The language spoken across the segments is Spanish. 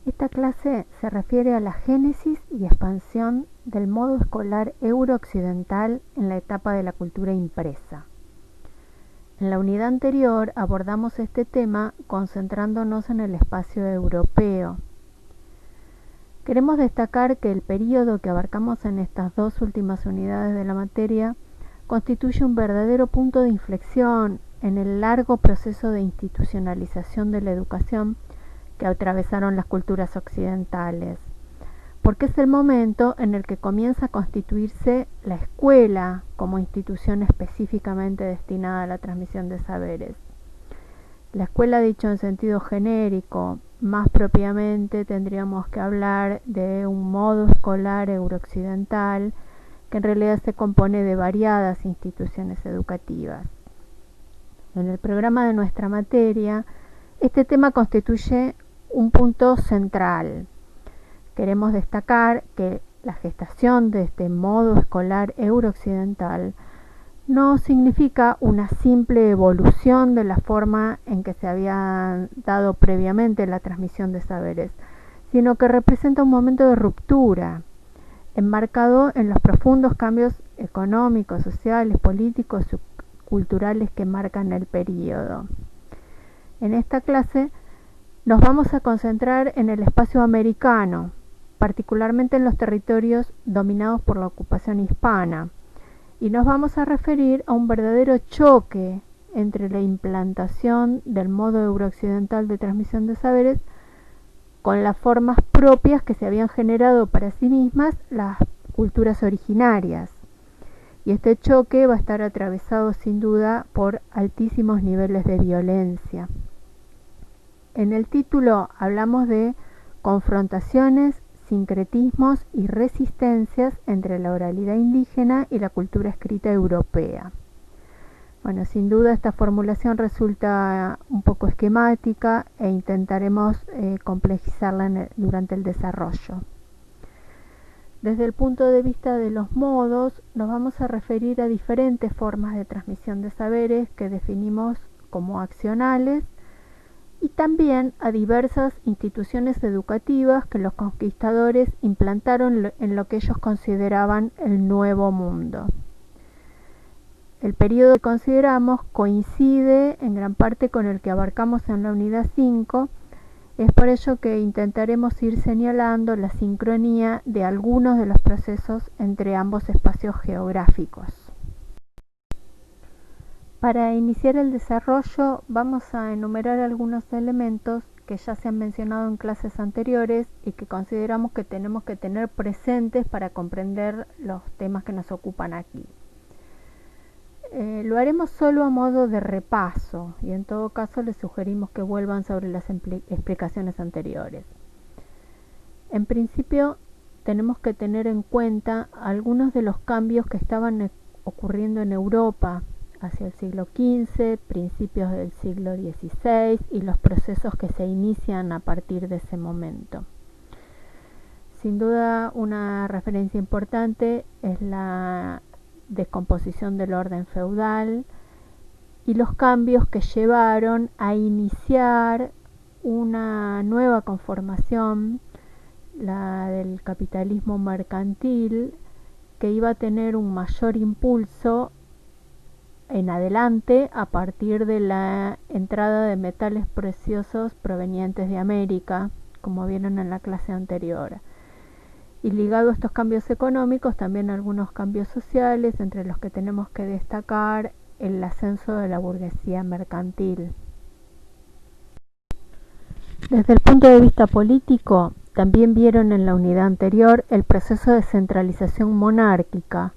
Esta clase se refiere a la génesis y expansión del modo escolar euro-occidental en la etapa de la cultura impresa. En la unidad anterior abordamos este tema concentrándonos en el espacio europeo. Queremos destacar que el período que abarcamos en estas dos últimas unidades de la materia constituye un verdadero punto de inflexión en el largo proceso de institucionalización de la educación que atravesaron las culturas occidentales, porque es el momento en el que comienza a constituirse la escuela como institución específicamente destinada a la transmisión de saberes. La escuela, dicho en sentido genérico, más propiamente tendríamos que hablar de un modo escolar eurooccidental que en realidad se compone de variadas instituciones educativas. En el programa de nuestra materia, este tema constituye un punto central. Queremos destacar que la gestación de este modo escolar eurooccidental no significa una simple evolución de la forma en que se había dado previamente la transmisión de saberes, sino que representa un momento de ruptura, enmarcado en los profundos cambios económicos, sociales, políticos y culturales que marcan el período. En esta clase nos vamos a concentrar en el espacio americano, particularmente en los territorios dominados por la ocupación hispana, y nos vamos a referir a un verdadero choque entre la implantación del modo eurooccidental de transmisión de saberes con las formas propias que se habían generado para sí mismas las culturas originarias. Y este choque va a estar atravesado sin duda por altísimos niveles de violencia. En el título hablamos de confrontaciones, sincretismos y resistencias entre la oralidad indígena y la cultura escrita europea. Bueno, sin duda esta formulación resulta un poco esquemática e intentaremos complejizarla durante el desarrollo. Desde el punto de vista de los modos, nos vamos a referir a diferentes formas de transmisión de saberes que definimos como accionales, y también a diversas instituciones educativas que los conquistadores implantaron en lo que ellos consideraban el Nuevo Mundo. El periodo que consideramos coincide en gran parte con el que abarcamos en la unidad 5, es por ello que intentaremos ir señalando la sincronía de algunos de los procesos entre ambos espacios geográficos. Para iniciar el desarrollo vamos a enumerar algunos elementos que ya se han mencionado en clases anteriores y que consideramos que tenemos que tener presentes para comprender los temas que nos ocupan aquí. Lo haremos solo a modo de repaso y en todo caso les sugerimos que vuelvan sobre las explicaciones anteriores. En principio tenemos que tener en cuenta algunos de los cambios que estaban ocurriendo en Europa hacia el siglo XV, principios del siglo XVI y los procesos que se inician a partir de ese momento. Sin duda, una referencia importante es la descomposición del orden feudal y los cambios que llevaron a iniciar una nueva conformación, la del capitalismo mercantil, que iba a tener un mayor impulso en adelante a partir de la entrada de metales preciosos provenientes de América, como vieron en la clase anterior. Y ligado a estos cambios económicos, también algunos cambios sociales, entre los que tenemos que destacar el ascenso de la burguesía mercantil. Desde el punto de vista político, también vieron en la unidad anterior el proceso de centralización monárquica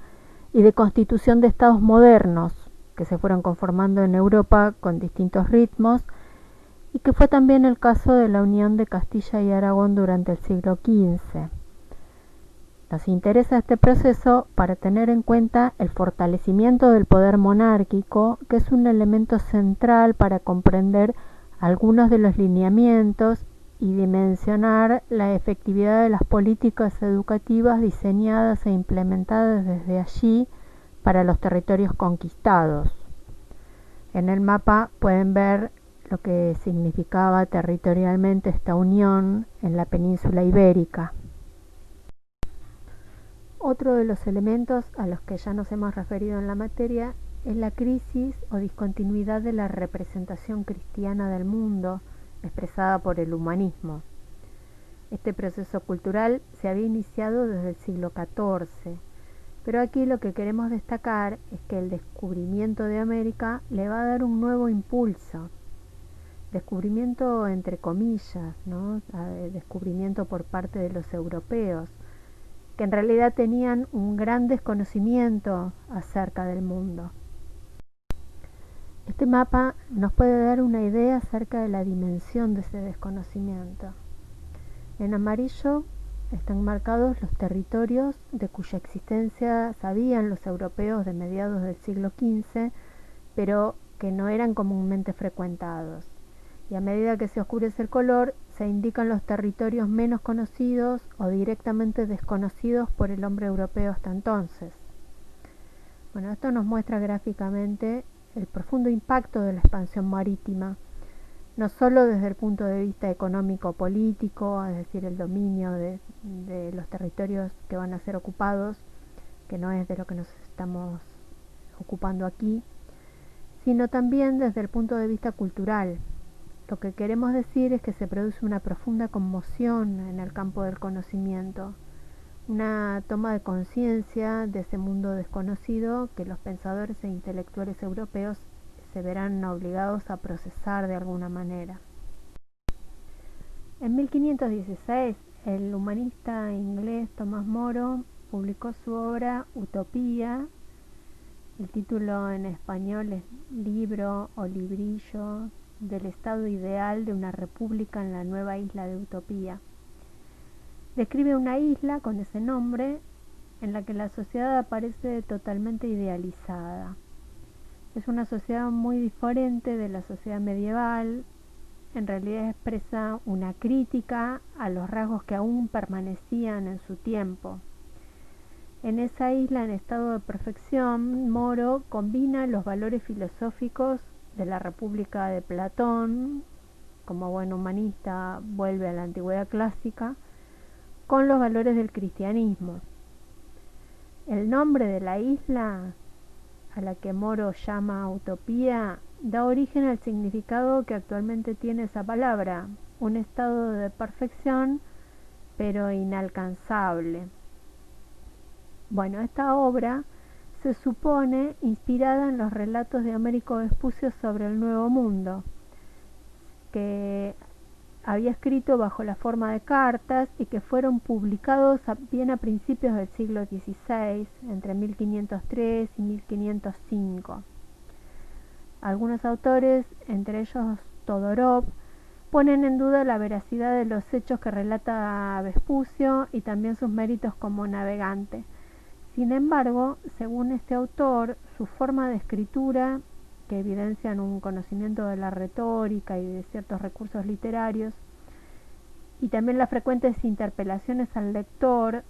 y de constitución de estados modernos, que se fueron conformando en Europa con distintos ritmos, y que fue también el caso de la unión de Castilla y Aragón durante el siglo XV. Nos interesa este proceso para tener en cuenta el fortalecimiento del poder monárquico, que es un elemento central para comprender algunos de los lineamientos y dimensionar la efectividad de las políticas educativas diseñadas e implementadas desde allí para los territorios conquistados. En el mapa pueden ver lo que significaba territorialmente esta unión en la península ibérica. Otro de los elementos a los que ya nos hemos referido en la materia es la crisis o discontinuidad de la representación cristiana del mundo expresada por el humanismo. Este proceso cultural se había iniciado desde el siglo XIV, pero aquí lo que queremos destacar es que el descubrimiento de América le va a dar un nuevo impulso. Descubrimiento entre comillas, ¿no? Descubrimiento por parte de los europeos, que en realidad tenían un gran desconocimiento acerca del mundo. Este mapa nos puede dar una idea acerca de la dimensión de ese desconocimiento. En amarillo están marcados los territorios de cuya existencia sabían los europeos de mediados del siglo XV, pero que no eran comúnmente frecuentados. Y a medida que se oscurece el color, se indican los territorios menos conocidos o directamente desconocidos por el hombre europeo hasta entonces. Bueno, esto nos muestra gráficamente el profundo impacto de la expansión marítima, no solo desde el punto de vista económico-político, es decir, el dominio de los territorios que van a ser ocupados, que no es de lo que nos estamos ocupando aquí, sino también desde el punto de vista cultural. Lo que queremos decir es que se produce una profunda conmoción en el campo del conocimiento, una toma de conciencia de ese mundo desconocido que los pensadores e intelectuales europeos se verán obligados a procesar de alguna manera. En 1516, el humanista inglés Tomás Moro publicó su obra Utopía. El título en español es Libro o Librillo del estado ideal de una república en la nueva isla de Utopía. Describe una isla con ese nombre en la que la sociedad aparece totalmente idealizada. Es una sociedad muy diferente de la sociedad medieval. En realidad expresa una crítica a los rasgos que aún permanecían en su tiempo. En esa isla en estado de perfección, Moro combina los valores filosóficos de la República de Platón, como buen humanista vuelve a la antigüedad clásica, con los valores del cristianismo. El nombre de la isla, a la que Moro llama Utopía, da origen al significado que actualmente tiene esa palabra, un estado de perfección pero inalcanzable. Bueno, esta obra se supone inspirada en los relatos de Américo Vespucio sobre el Nuevo Mundo, que había escrito bajo la forma de cartas y que fueron publicados bien a principios del siglo XVI, entre 1503 y 1505. Algunos autores, entre ellos Todorov, ponen en duda la veracidad de los hechos que relata Vespucio y también sus méritos como navegante. Sin embargo, según este autor, su forma de escritura, que evidencian un conocimiento de la retórica y de ciertos recursos literarios, y también las frecuentes interpelaciones al lector,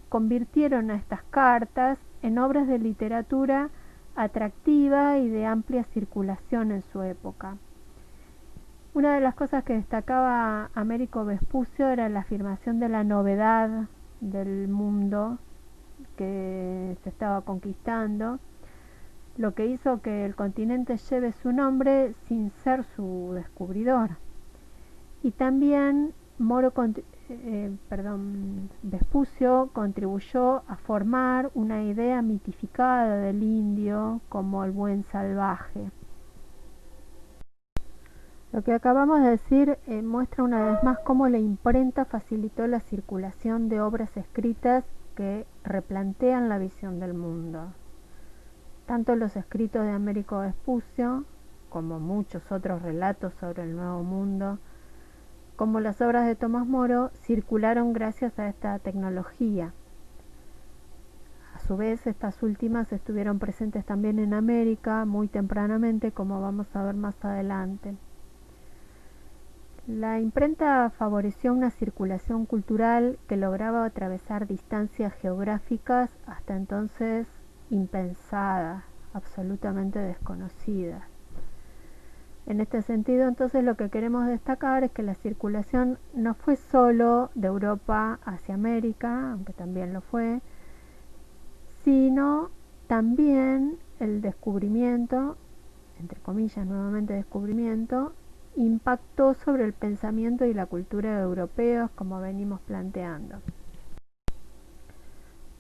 convirtieron a estas cartas en obras de literatura atractiva y de amplia circulación en su época. Una de las cosas que destacaba Américo Vespucio era la afirmación de la novedad del mundo que se estaba conquistando, lo que hizo que el continente lleve su nombre sin ser su descubridor. Y también Vespucio contribuyó a formar una idea mitificada del indio como el buen salvaje. Lo que acabamos de decir muestra una vez más cómo la imprenta facilitó la circulación de obras escritas que replantean la visión del mundo. Tanto los escritos de Américo Vespucio, como muchos otros relatos sobre el Nuevo Mundo, como las obras de Tomás Moro, circularon gracias a esta tecnología. A su vez, estas últimas estuvieron presentes también en América muy tempranamente, como vamos a ver más adelante. La imprenta favoreció una circulación cultural que lograba atravesar distancias geográficas hasta entonces impensadas, absolutamente desconocidas. En este sentido, entonces, lo que queremos destacar es que la circulación no fue solo de Europa hacia América, aunque también lo fue, sino también el descubrimiento, entre comillas nuevamente descubrimiento, impactó sobre el pensamiento y la cultura de europeos, como venimos planteando.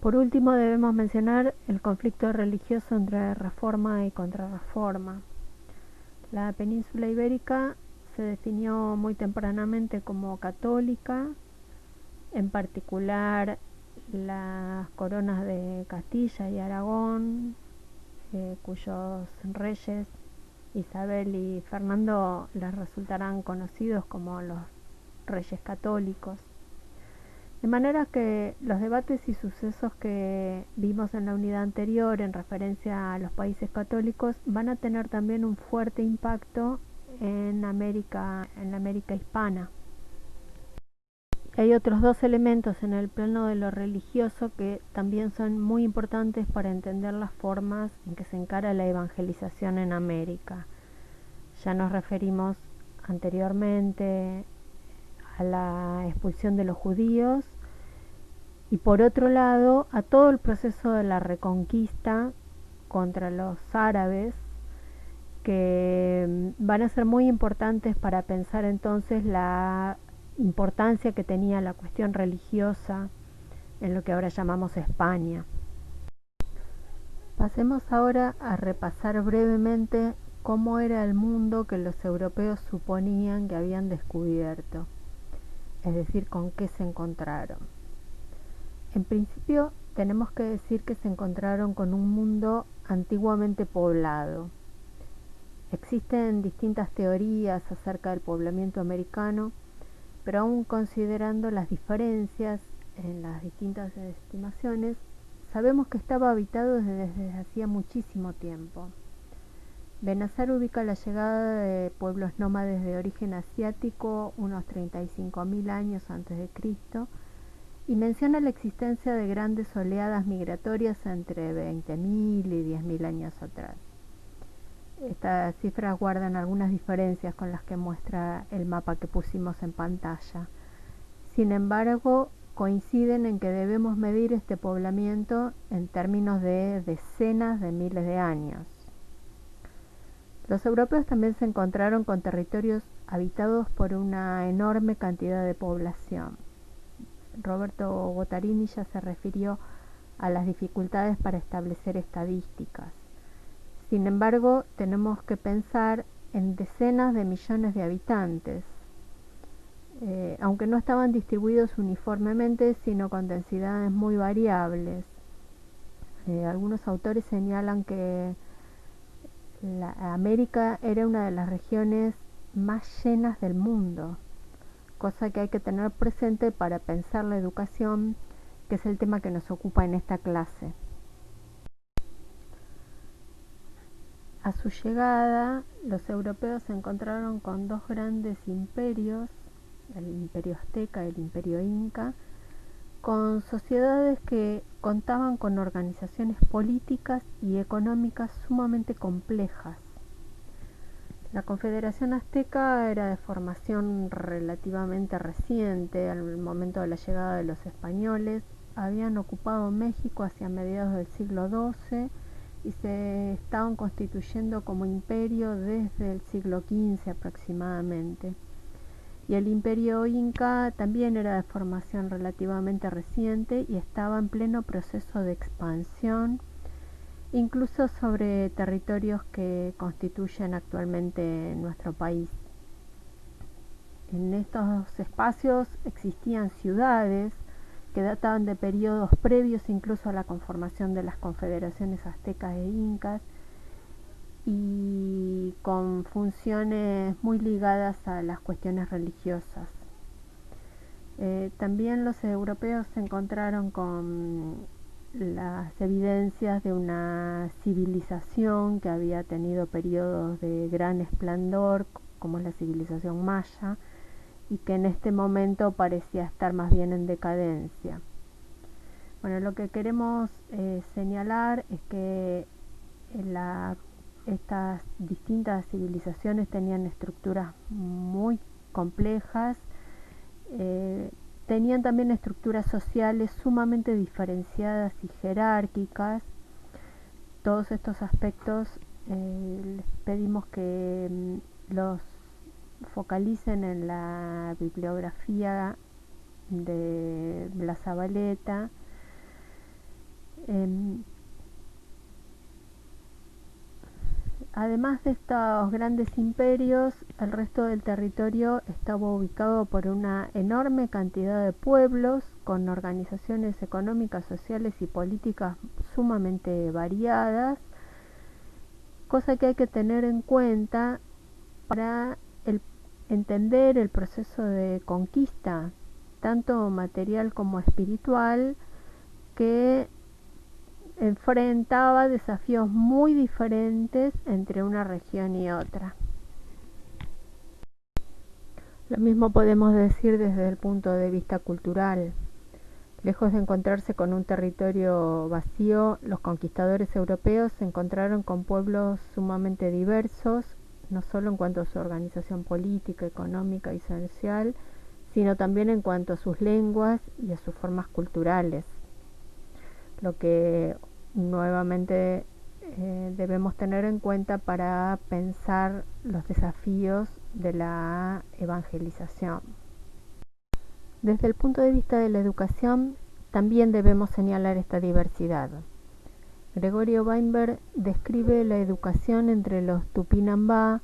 Por último, debemos mencionar el conflicto religioso entre reforma y contrarreforma. La península ibérica se definió muy tempranamente como católica, en particular las coronas de Castilla y Aragón, cuyos reyes Isabel y Fernando les resultarán conocidos como los reyes católicos. De manera que los debates y sucesos que vimos en la unidad anterior en referencia a los países católicos van a tener también un fuerte impacto en la América hispana. Hay otros dos elementos en el plano de lo religioso que también son muy importantes para entender las formas en que se encara la evangelización en América. Ya nos referimos anteriormente a la expulsión de los judíos y por otro lado a todo el proceso de la reconquista contra los árabes, que van a ser muy importantes para pensar entonces la importancia que tenía la cuestión religiosa en lo que ahora llamamos España. Pasemos ahora a repasar brevemente cómo era el mundo que los europeos suponían que habían descubierto, es decir, con qué se encontraron. En principio, tenemos que decir que se encontraron con un mundo antiguamente poblado. Existen distintas teorías acerca del poblamiento americano, pero aún considerando las diferencias en las distintas estimaciones, sabemos que estaba habitado desde hacía muchísimo tiempo. Benazar ubica la llegada de pueblos nómades de origen asiático unos 35.000 años antes de Cristo y menciona la existencia de grandes oleadas migratorias entre 20.000 y 10.000 años atrás. Estas cifras guardan algunas diferencias con las que muestra el mapa que pusimos en pantalla. Sin embargo, coinciden en que debemos medir este poblamiento en términos de decenas de miles de años. Los europeos también se encontraron con territorios habitados por una enorme cantidad de población. Roberto Botarini ya se refirió a las dificultades para establecer estadísticas. Sin embargo, tenemos que pensar en decenas de millones de habitantes, aunque no estaban distribuidos uniformemente, sino con densidades muy variables. Algunos autores señalan que América era una de las regiones más llenas del mundo, cosa que hay que tener presente para pensar la educación, que es el tema que nos ocupa en esta clase. A su llegada, los europeos se encontraron con dos grandes imperios, el imperio azteca y el imperio inca, con sociedades que contaban con organizaciones políticas y económicas sumamente complejas. La Confederación Azteca era de formación relativamente reciente. Al momento de la llegada de los españoles habían ocupado México hacia mediados del siglo XII y se estaban constituyendo como imperio desde el siglo XV aproximadamente. Y el imperio inca también era de formación relativamente reciente y estaba en pleno proceso de expansión, incluso sobre territorios que constituyen actualmente nuestro país. En estos espacios existían ciudades que databan de periodos previos incluso a la conformación de las confederaciones aztecas e incas y con funciones muy ligadas a las cuestiones religiosas. También los europeos se encontraron con las evidencias de una civilización que había tenido periodos de gran esplendor, como es la civilización maya, y que en este momento parecía estar más bien en decadencia. Bueno, lo que queremos señalar es que la estas distintas civilizaciones tenían estructuras muy complejas, tenían también estructuras sociales sumamente diferenciadas y jerárquicas. Todos estos aspectos les pedimos que los focalicen en la bibliografía de la Zabaleta. Además de estos grandes imperios, el resto del territorio estaba ubicado por una enorme cantidad de pueblos con organizaciones económicas, sociales y políticas sumamente variadas, cosa que hay que tener en cuenta para entender el proceso de conquista, tanto material como espiritual, que enfrentaba desafíos muy diferentes entre una región y otra. Lo mismo podemos decir desde el punto de vista cultural. Lejos de encontrarse con un territorio vacío, los conquistadores europeos se encontraron con pueblos sumamente diversos, no solo en cuanto a su organización política, económica y social, sino también en cuanto a sus lenguas y a sus formas culturales. Lo que nuevamente debemos tener en cuenta para pensar los desafíos de la evangelización. Desde el punto de vista de la educación, también debemos señalar esta diversidad. Gregorio Weinberg describe la educación entre los Tupinambá,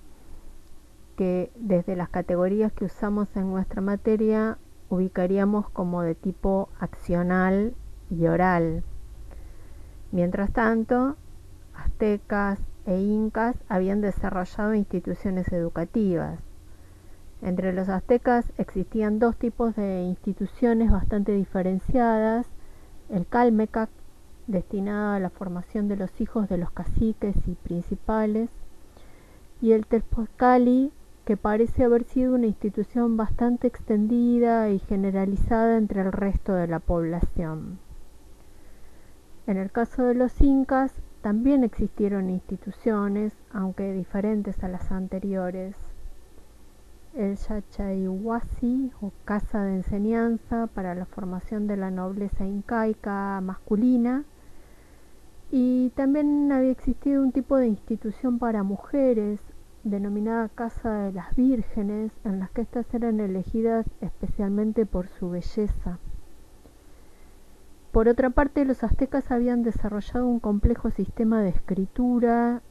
que desde las categorías que usamos en nuestra materia ubicaríamos como de tipo accional y oral. Mientras tanto, aztecas e incas habían desarrollado instituciones educativas. Entre los aztecas existían dos tipos de instituciones bastante diferenciadas: el Calmecac, destinado a la formación de los hijos de los caciques y principales, y el Tezcatli, que parece haber sido una institución bastante extendida y generalizada entre el resto de la población. En el caso de los incas, también existieron instituciones, aunque diferentes a las anteriores. El Yachayhuasi, o Casa de Enseñanza para la formación de la nobleza incaica masculina, y también había existido un tipo de institución para mujeres, denominada Casa de las Vírgenes, en las que éstas eran elegidas especialmente por su belleza. Por otra parte, los aztecas habían desarrollado un complejo sistema de escritura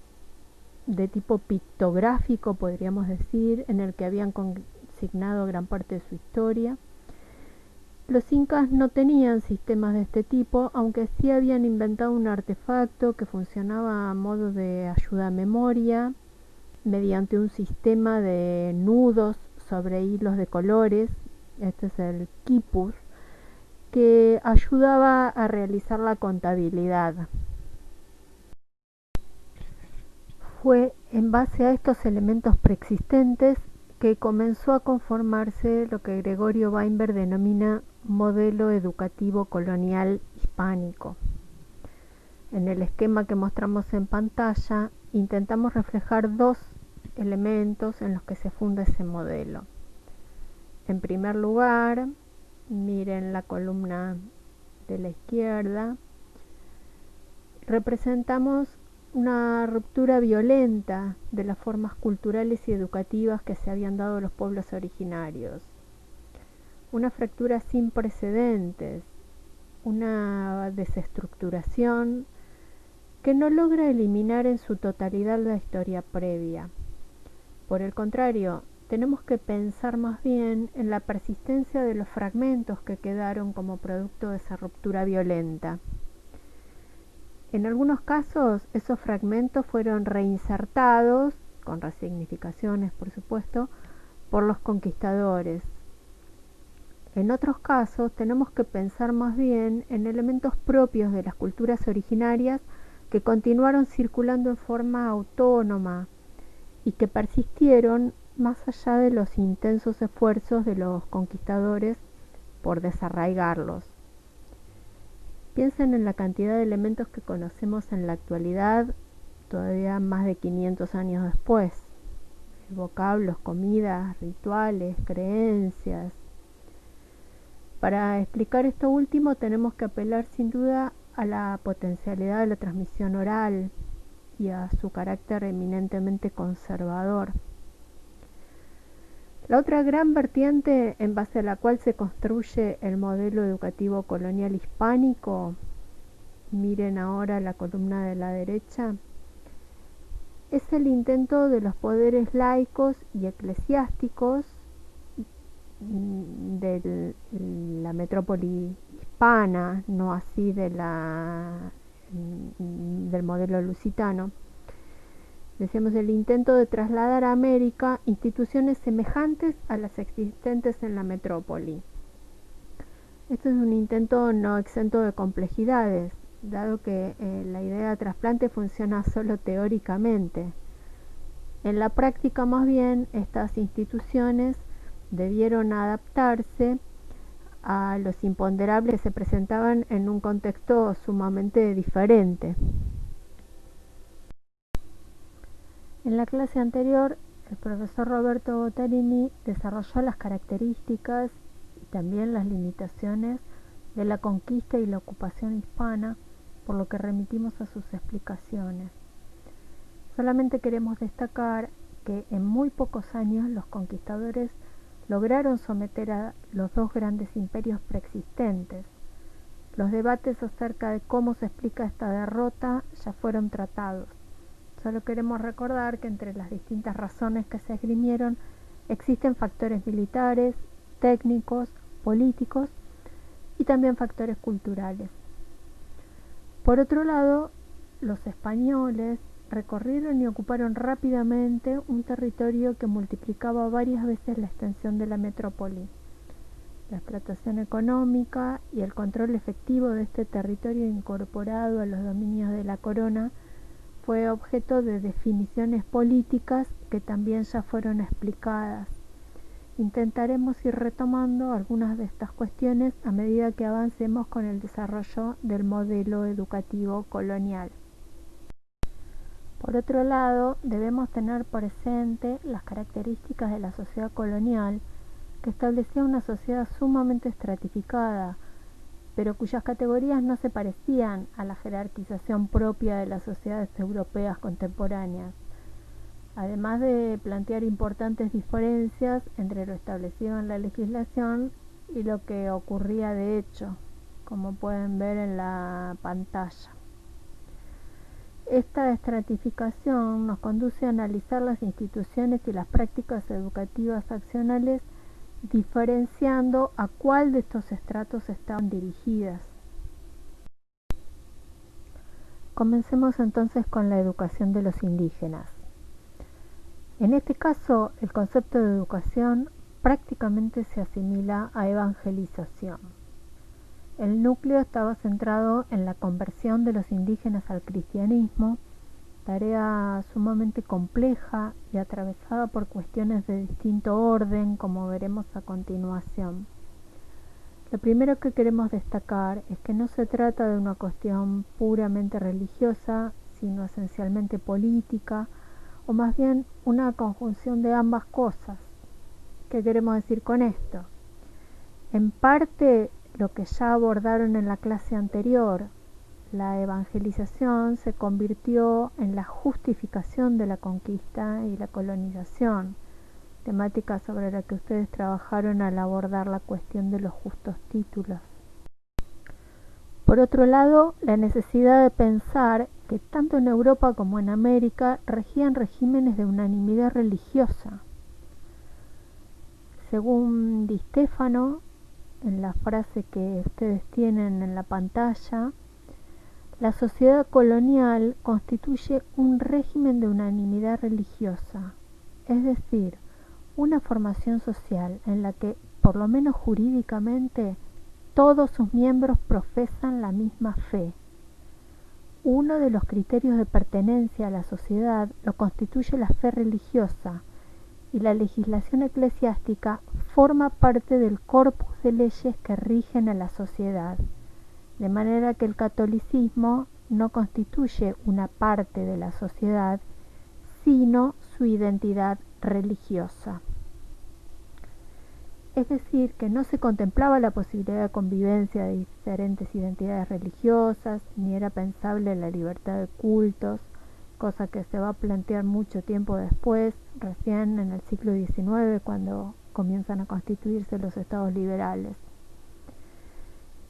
de tipo pictográfico, podríamos decir, en el que habían consignado gran parte de su historia. Los incas no tenían sistemas de este tipo, aunque sí habían inventado un artefacto que funcionaba a modo de ayuda a memoria, mediante un sistema de nudos sobre hilos de colores. Este es el quipus, que ayudaba a realizar la contabilidad. Fue en base a estos elementos preexistentes que comenzó a conformarse lo que Gregorio Weinberg denomina modelo educativo colonial hispánico. En el esquema que mostramos en pantalla, intentamos reflejar dos elementos en los que se funda ese modelo. En primer lugar, miren la columna de la izquierda, representamos una ruptura violenta de las formas culturales y educativas que se habían dado a los pueblos originarios. Una fractura sin precedentes, una desestructuración que no logra eliminar en su totalidad la historia previa. Por el contrario, tenemos que pensar más bien en la persistencia de los fragmentos que quedaron como producto de esa ruptura violenta. En algunos casos, esos fragmentos fueron reinsertados, con resignificaciones por supuesto, por los conquistadores. En otros casos, tenemos que pensar más bien en elementos propios de las culturas originarias que continuaron circulando en forma autónoma y que persistieron más allá de los intensos esfuerzos de los conquistadores por desarraigarlos. Piensen en la cantidad de elementos que conocemos en la actualidad todavía más de 500 años después. Vocablos, comidas, rituales, creencias. Para explicar esto último tenemos que apelar sin duda a la potencialidad de la transmisión oral y a su carácter eminentemente conservador. La otra gran vertiente en base a la cual se construye el modelo educativo colonial hispánico, miren ahora la columna de la derecha, es el intento de los poderes laicos y eclesiásticos de la metrópoli hispana, no así del modelo lusitano. Decíamos el intento de trasladar a América instituciones semejantes a las existentes en la metrópoli. Esto es un intento no exento de complejidades, dado que la idea de trasplante funciona solo teóricamente. En la práctica, más bien, estas instituciones debieron adaptarse a los imponderables que se presentaban en un contexto sumamente diferente. En la clase anterior, el profesor Roberto Bottarini desarrolló las características y también las limitaciones de la conquista y la ocupación hispana, por lo que remitimos a sus explicaciones. Solamente queremos destacar que en muy pocos años los conquistadores lograron someter a los dos grandes imperios preexistentes. Los debates acerca de cómo se explica esta derrota ya fueron tratados. Solo queremos recordar que entre las distintas razones que se esgrimieron existen factores militares, técnicos, políticos y también factores culturales. Por otro lado, los españoles recorrieron y ocuparon rápidamente un territorio que multiplicaba varias veces la extensión de la metrópoli. La explotación económica y el control efectivo de este territorio incorporado a los dominios de la corona fue objeto de definiciones políticas que también ya fueron explicadas. Intentaremos ir retomando algunas de estas cuestiones a medida que avancemos con el desarrollo del modelo educativo colonial. Por otro lado, debemos tener presente las características de la sociedad colonial, que establecía una sociedad sumamente estratificada, pero cuyas categorías no se parecían a la jerarquización propia de las sociedades europeas contemporáneas, además de plantear importantes diferencias entre lo establecido en la legislación y lo que ocurría de hecho, como pueden ver en la pantalla. Esta estratificación nos conduce a analizar las instituciones y las prácticas educativas accionales diferenciando a cuál de estos estratos estaban dirigidas. Comencemos entonces con la educación de los indígenas. En este caso, el concepto de educación prácticamente se asimila a evangelización. El núcleo estaba centrado en la conversión de los indígenas al cristianismo, tarea sumamente compleja y atravesada por cuestiones de distinto orden, como veremos a continuación. Lo primero que queremos destacar es que no se trata de una cuestión puramente religiosa, sino esencialmente política, o más bien una conjunción de ambas cosas. ¿Qué queremos decir con esto? En parte, lo que ya abordaron en la clase anterior, la evangelización se convirtió en la justificación de la conquista y la colonización, temática sobre la que ustedes trabajaron al abordar la cuestión de los justos títulos. Por otro lado, la necesidad de pensar que tanto en Europa como en América regían regímenes de unanimidad religiosa. Según Di Stefano, en la frase que ustedes tienen en la pantalla, la sociedad colonial constituye un régimen de unanimidad religiosa, es decir, una formación social en la que, por lo menos jurídicamente, todos sus miembros profesan la misma fe. Uno de los criterios de pertenencia a la sociedad lo constituye la fe religiosa, y la legislación eclesiástica forma parte del corpus de leyes que rigen a la sociedad, de manera que el catolicismo no constituye una parte de la sociedad, sino su identidad religiosa. Es decir, que no se contemplaba la posibilidad de convivencia de diferentes identidades religiosas, ni era pensable la libertad de cultos, cosa que se va a plantear mucho tiempo después, recién en el siglo XIX, cuando comienzan a constituirse los estados liberales.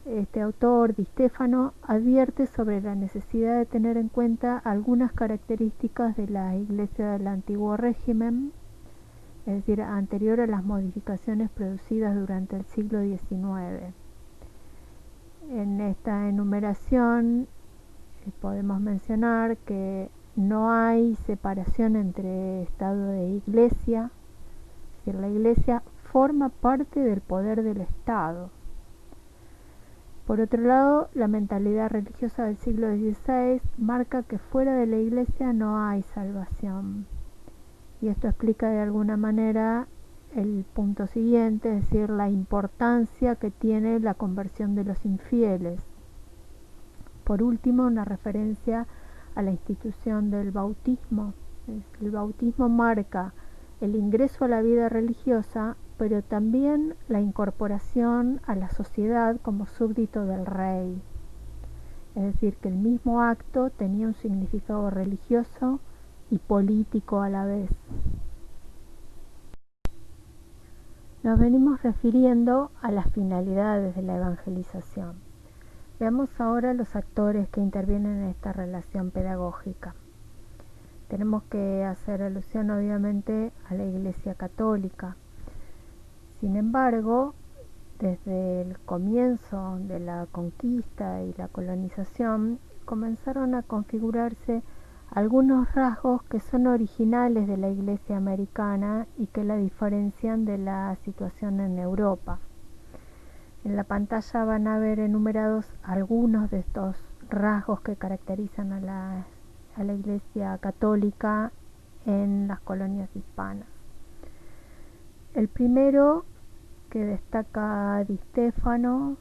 Este autor, Di Stefano, advierte sobre la necesidad de tener en cuenta algunas características de la Iglesia del antiguo régimen, es decir, anterior a las modificaciones producidas durante el siglo XIX. En esta enumeración podemos mencionar que no hay separación entre Estado e Iglesia, es decir, la Iglesia forma parte del poder del Estado. Por otro lado, la mentalidad religiosa del siglo XVI marca que fuera de la Iglesia no hay salvación. Y esto explica de alguna manera el punto siguiente, es decir, la importancia que tiene la conversión de los infieles. Por último, una referencia a la institución del bautismo. El bautismo marca el ingreso a la vida religiosa, pero también la incorporación a la sociedad como súbdito del rey. Es decir, que el mismo acto tenía un significado religioso y político a la vez. Nos venimos refiriendo a las finalidades de la evangelización. Veamos ahora los actores que intervienen en esta relación pedagógica. Tenemos que hacer alusión obviamente a la Iglesia Católica. Sin embargo, desde el comienzo de la conquista y la colonización, comenzaron a configurarse algunos rasgos que son originales de la Iglesia americana y que la diferencian de la situación en Europa. En la pantalla van a ver enumerados algunos de estos rasgos que caracterizan a la Iglesia Católica en las colonias hispanas. El primero que destaca Di Stefano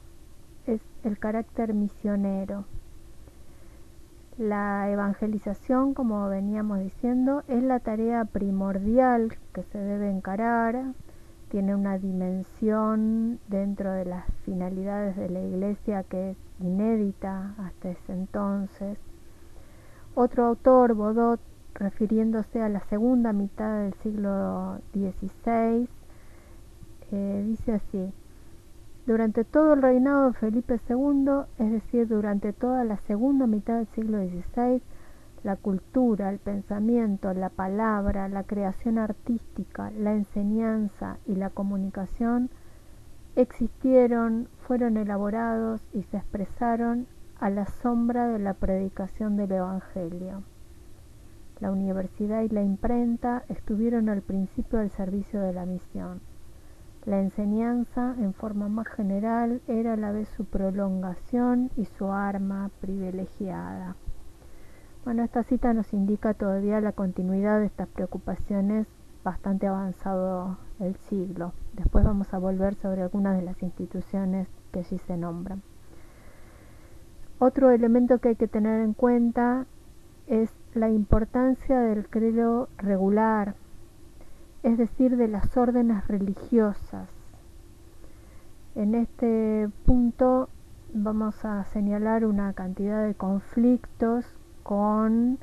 es el carácter misionero. La evangelización, como veníamos diciendo, es la tarea primordial que se debe encarar, tiene una dimensión dentro de las finalidades de la Iglesia que es inédita hasta ese entonces. Otro autor, Bodot, refiriéndose a la segunda mitad del siglo XVI, dice así: durante todo el reinado de Felipe II, es decir, durante toda la segunda mitad del siglo XVI, la cultura, el pensamiento, la palabra, la creación artística, la enseñanza y la comunicación existieron, fueron elaborados y se expresaron a la sombra de la predicación del Evangelio. La universidad y la imprenta estuvieron al principio al servicio de la misión. La enseñanza, en forma más general, era a la vez su prolongación y su arma privilegiada. Bueno, esta cita nos indica todavía la continuidad de estas preocupaciones bastante avanzado el siglo. Después vamos a volver sobre algunas de las instituciones que allí se nombran. Otro elemento que hay que tener en cuenta es la importancia del credo regular, es decir, de las órdenes religiosas. En este punto vamos a señalar una cantidad de conflictos con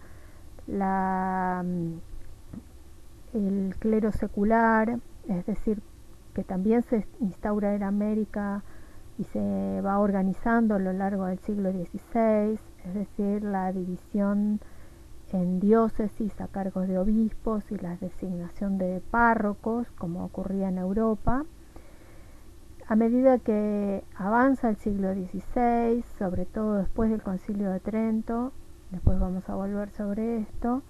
el clero secular, es decir, que también se instaura en América y se va organizando a lo largo del siglo XVI, es decir, la división en diócesis a cargo de obispos y la designación de párrocos, como ocurría en Europa. A medida que avanza el siglo XVI, sobre todo después del Concilio de Trento, después vamos a volver sobre esto,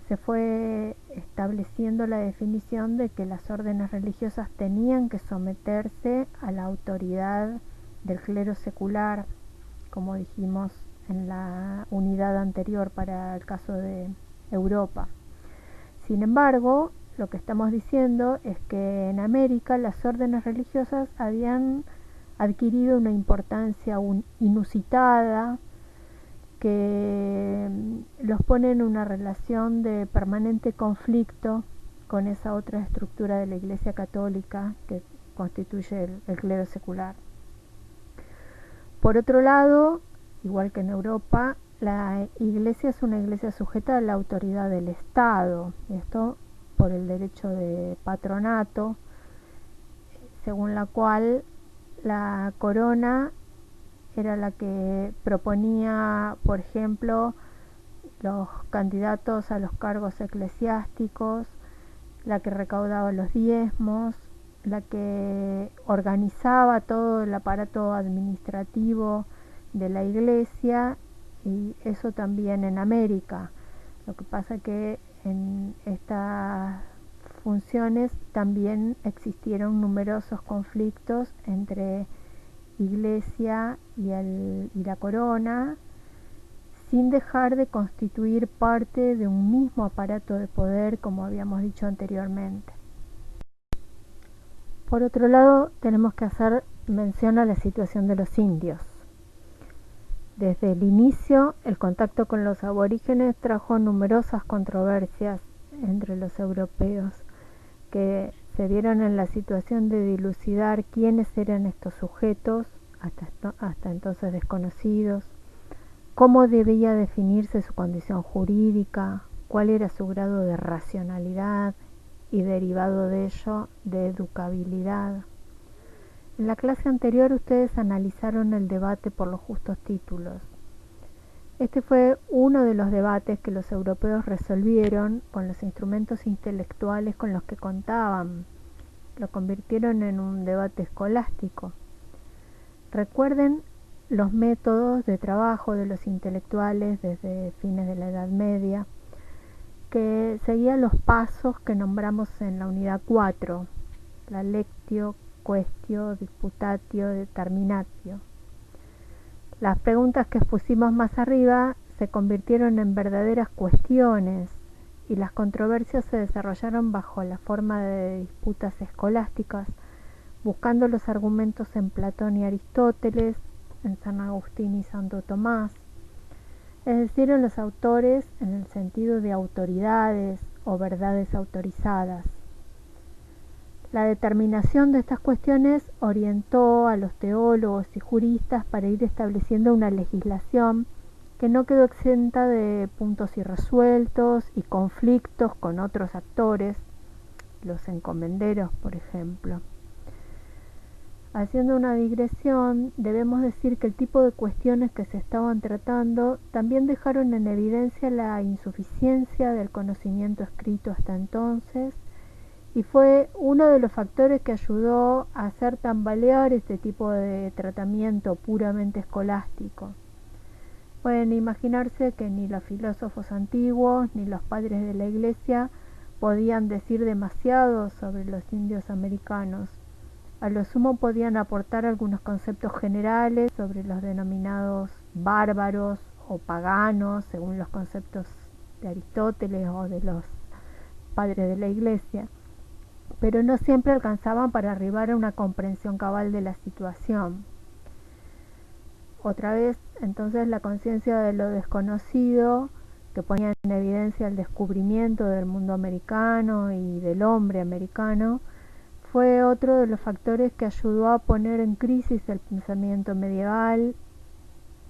se fue estableciendo la definición de que las órdenes religiosas tenían que someterse a la autoridad del clero secular, como dijimos en la unidad anterior para el caso de Europa. Sin embargo, lo que estamos diciendo es que en América las órdenes religiosas habían adquirido una importancia inusitada que los pone en una relación de permanente conflicto con esa otra estructura de la Iglesia Católica que constituye el clero secular. Por otro lado, igual que en Europa, la Iglesia es una Iglesia sujeta a la autoridad del Estado, esto por el derecho de patronato, según la cual la corona era la que proponía, por ejemplo, los candidatos a los cargos eclesiásticos, la que recaudaba los diezmos, la que organizaba todo el aparato administrativo de la Iglesia, y eso también en América. Lo que pasa que en estas funciones también existieron numerosos conflictos entre Iglesia y la corona, sin dejar de constituir parte de un mismo aparato de poder, como habíamos dicho anteriormente. Por otro lado, tenemos que hacer mención a la situación de los indios. Desde el inicio, el contacto con los aborígenes trajo numerosas controversias entre los europeos, que se vieron en la situación de dilucidar quiénes eran estos sujetos, hasta entonces desconocidos, cómo debía definirse su condición jurídica, cuál era su grado de racionalidad y, derivado de ello, de educabilidad. En la clase anterior ustedes analizaron el debate por los justos títulos. Este fue uno de los debates que los europeos resolvieron con los instrumentos intelectuales con los que contaban. Lo convirtieron en un debate escolástico. Recuerden los métodos de trabajo de los intelectuales desde fines de la Edad Media, que seguían los pasos que nombramos en la unidad 4, la lectio, quaestio, disputatio, determinatio. Las preguntas que expusimos más arriba se convirtieron en verdaderas cuestiones, y las controversias se desarrollaron bajo la forma de disputas escolásticas, buscando los argumentos en Platón y Aristóteles, en San Agustín y Santo Tomás, es decir, en los autores en el sentido de autoridades o verdades autorizadas. La determinación de estas cuestiones orientó a los teólogos y juristas para ir estableciendo una legislación que no quedó exenta de puntos irresueltos y conflictos con otros actores, los encomenderos, por ejemplo. Haciendo una digresión, debemos decir que el tipo de cuestiones que se estaban tratando también dejaron en evidencia la insuficiencia del conocimiento escrito hasta entonces, y fue uno de los factores que ayudó a hacer tambalear este tipo de tratamiento puramente escolástico. Pueden imaginarse que ni los filósofos antiguos ni los padres de la Iglesia podían decir demasiado sobre los indios americanos. A lo sumo podían aportar algunos conceptos generales sobre los denominados bárbaros o paganos, según los conceptos de Aristóteles o de los padres de la Iglesia, pero no siempre alcanzaban para arribar a una comprensión cabal de la situación. Otra vez, entonces, la conciencia de lo desconocido, que ponía en evidencia el descubrimiento del mundo americano y del hombre americano, fue otro de los factores que ayudó a poner en crisis el pensamiento medieval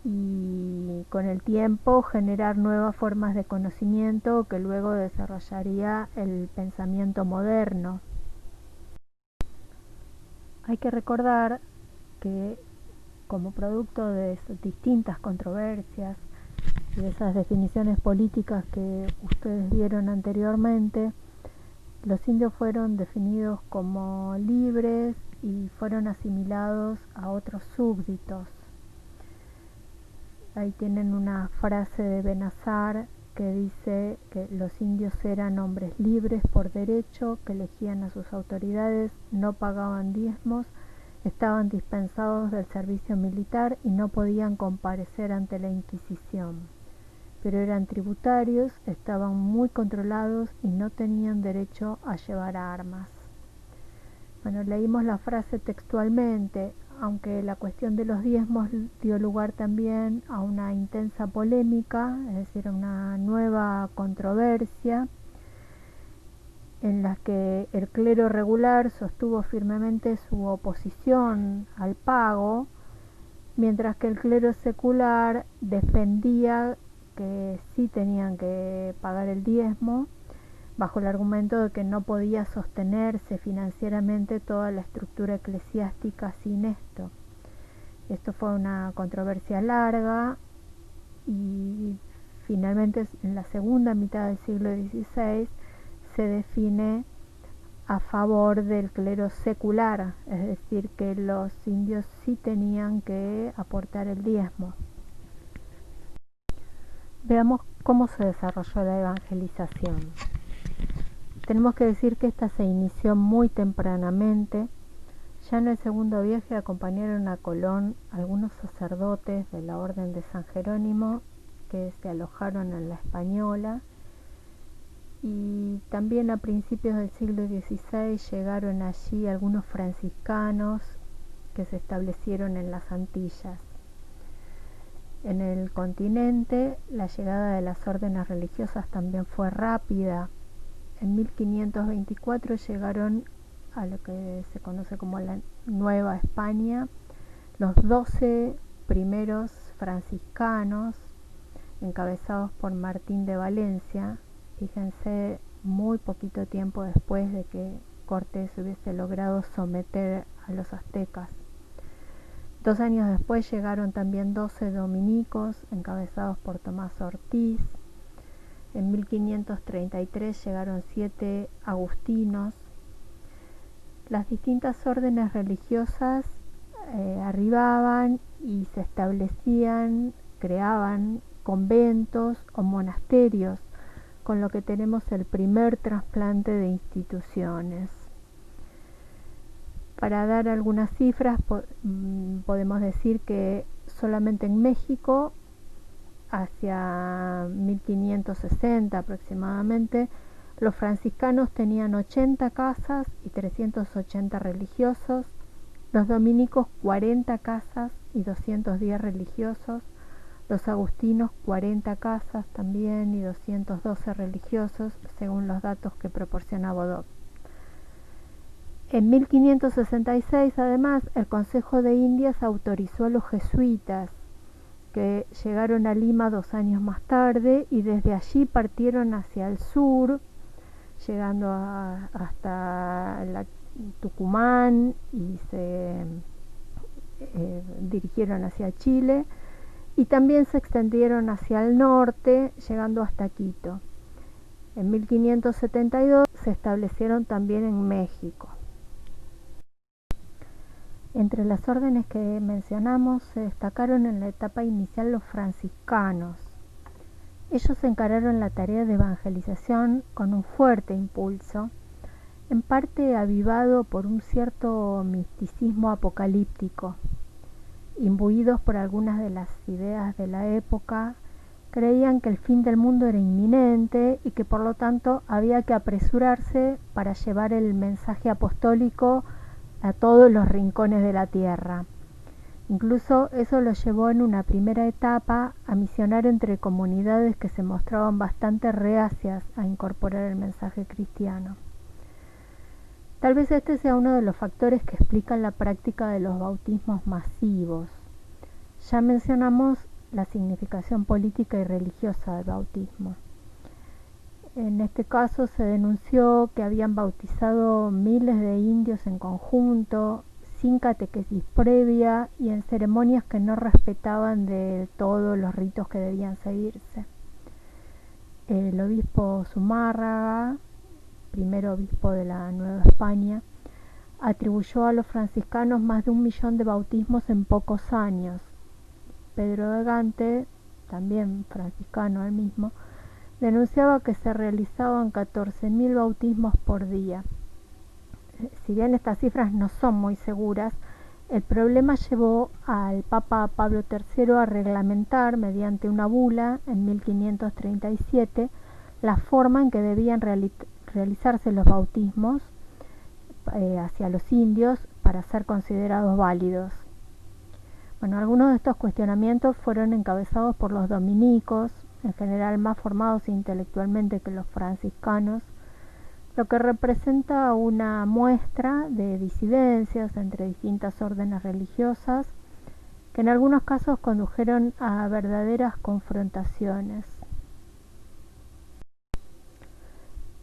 y, con el tiempo, generar nuevas formas de conocimiento que luego desarrollaría el pensamiento moderno. Hay que recordar que, como producto de distintas controversias y de esas definiciones políticas que ustedes vieron anteriormente, los indios fueron definidos como libres y fueron asimilados a otros súbditos. Ahí tienen una frase de Benazar que dice que los indios eran hombres libres por derecho, que elegían a sus autoridades, no pagaban diezmos, estaban dispensados del servicio militar y no podían comparecer ante la Inquisición, pero eran tributarios, estaban muy controlados y no tenían derecho a llevar armas. Bueno, leímos la frase textualmente, aunque la cuestión de los diezmos dio lugar también a una intensa polémica, es decir, a una nueva controversia, en la que el clero regular sostuvo firmemente su oposición al pago, mientras que el clero secular defendía que sí tenían que pagar el diezmo, bajo el argumento de que no podía sostenerse financieramente toda la estructura eclesiástica sin esto. Esto fue una controversia larga y finalmente en la segunda mitad del siglo XVI se define a favor del clero secular, es decir, que los indios sí tenían que aportar el diezmo. Veamos cómo se desarrolló la evangelización. Tenemos que decir que esta se inició muy tempranamente. Ya en el segundo viaje acompañaron a Colón algunos sacerdotes de la Orden de San Jerónimo que se alojaron en la Española, y también a principios del siglo XVI llegaron allí algunos franciscanos que se establecieron en las Antillas. En el continente la llegada de las órdenes religiosas también fue rápida. En 1524 llegaron a lo que se conoce como la Nueva España los 12 primeros franciscanos, encabezados por Martín de Valencia. Fíjense, muy poquito tiempo después de que Cortés hubiese logrado someter a los aztecas. 2 años después llegaron también 12 dominicos, encabezados por Tomás Ortiz. En 1533 llegaron 7 agustinos. Las distintas órdenes religiosas arribaban y se establecían, creaban conventos o monasterios, con lo que tenemos el primer trasplante de instituciones. Para dar algunas cifras, podemos decir que solamente en México, hacia 1560 aproximadamente, los franciscanos tenían 80 casas y 380 religiosos, los dominicos 40 casas y 210 religiosos, los agustinos 40 casas también y 212 religiosos, según los datos que proporciona Baudot. En 1566, además, el Consejo de Indias autorizó a los jesuitas, que llegaron a Lima 2 años más tarde, y desde allí partieron hacia el sur, llegando hasta Tucumán, y se dirigieron hacia Chile, y también se extendieron hacia el norte, llegando hasta Quito. En 1572 se establecieron también en México. Entre las órdenes que mencionamos se destacaron en la etapa inicial los franciscanos. Ellos encararon la tarea de evangelización con un fuerte impulso, en parte avivado por un cierto misticismo apocalíptico. Imbuidos por algunas de las ideas de la época, creían que el fin del mundo era inminente y que por lo tanto había que apresurarse para llevar el mensaje apostólico a todos los rincones de la tierra. Incluso eso lo llevó en una primera etapa a misionar entre comunidades que se mostraban bastante reacias a incorporar el mensaje cristiano. Tal vez este sea uno de los factores que explican la práctica de los bautismos masivos. Ya mencionamos la significación política y religiosa del bautismo. En este caso se denunció que habían bautizado miles de indios en conjunto, sin catequesis previa y en ceremonias que no respetaban de todo los ritos que debían seguirse. El obispo Zumárraga, primer obispo de la Nueva España, atribuyó a los franciscanos más de 1 millón de bautismos en pocos años. Pedro de Gante, también franciscano él mismo, denunciaba que se realizaban 14.000 bautismos por día. Si bien estas cifras no son muy seguras, el problema llevó al Papa Pablo III a reglamentar, mediante una bula en 1537, la forma en que debían realizarse los bautismos hacia los indios para ser considerados válidos. Bueno, algunos de estos cuestionamientos fueron encabezados por los dominicos, en general más formados intelectualmente que los franciscanos, lo que representa una muestra de disidencias entre distintas órdenes religiosas que en algunos casos condujeron a verdaderas confrontaciones.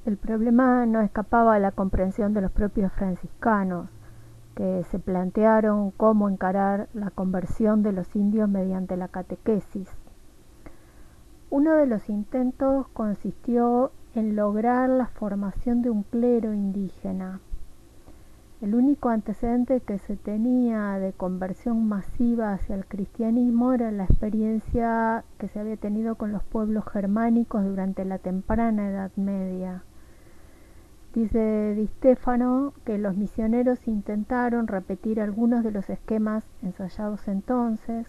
El problema no escapaba a la comprensión de los propios franciscanos, que se plantearon cómo encarar la conversión de los indios mediante la catequesis. Uno de los intentos consistió en lograr la formación de un clero indígena. El único antecedente que se tenía de conversión masiva hacia el cristianismo era la experiencia que se había tenido con los pueblos germánicos durante la temprana Edad Media. Dice Di Stefano que los misioneros intentaron repetir algunos de los esquemas ensayados entonces,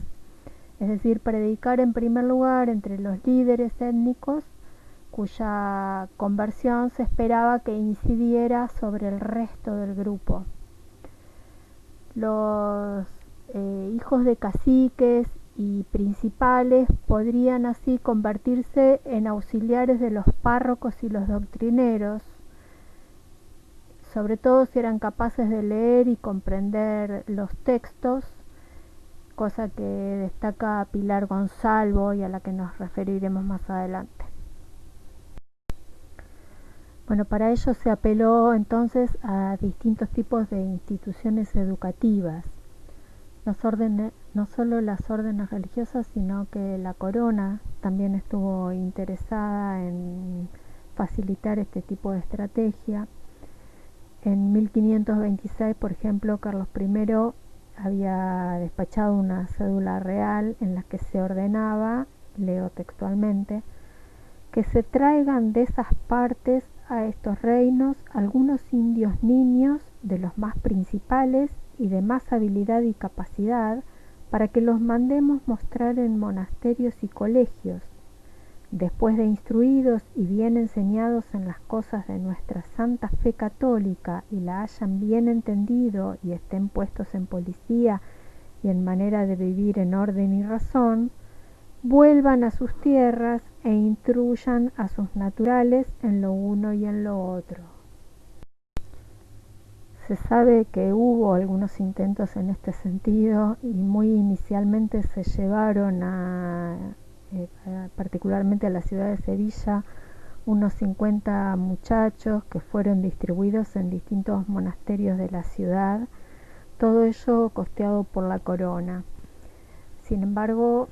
es decir, predicar en primer lugar entre los líderes étnicos cuya conversión se esperaba que incidiera sobre el resto del grupo. Los hijos de caciques y principales podrían así convertirse en auxiliares de los párrocos y los doctrineros, sobre todo si eran capaces de leer y comprender los textos, cosa que destaca Pilar Gonzalvo y a la que nos referiremos más adelante. Bueno, para ello se apeló entonces a distintos tipos de instituciones educativas, no solo las órdenes religiosas, sino que la corona también estuvo interesada en facilitar este tipo de estrategia. En 1526, por ejemplo, Carlos I había despachado una cédula real en la que se ordenaba, leo textualmente, que se traigan de esas partes a estos reinos algunos indios niños de los más principales y de más habilidad y capacidad, para que los mandemos mostrar en monasterios y colegios. Después de instruidos y bien enseñados en las cosas de nuestra santa fe católica y la hayan bien entendido y estén puestos en policía y en manera de vivir en orden y razón, vuelvan a sus tierras e instruyan a sus naturales en lo uno y en lo otro. Se sabe que hubo algunos intentos en este sentido y muy inicialmente se llevaron particularmente a la ciudad de Sevilla, unos 50 muchachos que fueron distribuidos en distintos monasterios de la ciudad, todo ello costeado por la corona. Sin embargo,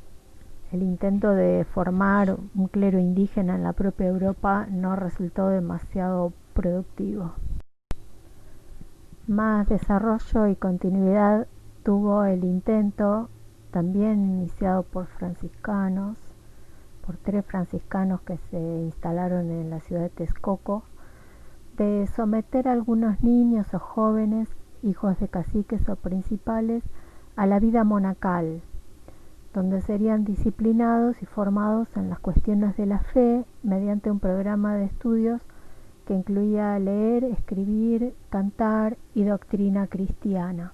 el intento de formar un clero indígena en la propia Europa no resultó demasiado productivo. Más desarrollo y continuidad tuvo el intento, también iniciado por franciscanos, por 3 franciscanos que se instalaron en la ciudad de Texcoco, de someter a algunos niños o jóvenes, hijos de caciques o principales, a la vida monacal, donde serían disciplinados y formados en las cuestiones de la fe mediante un programa de estudios que incluía leer, escribir, cantar y doctrina cristiana.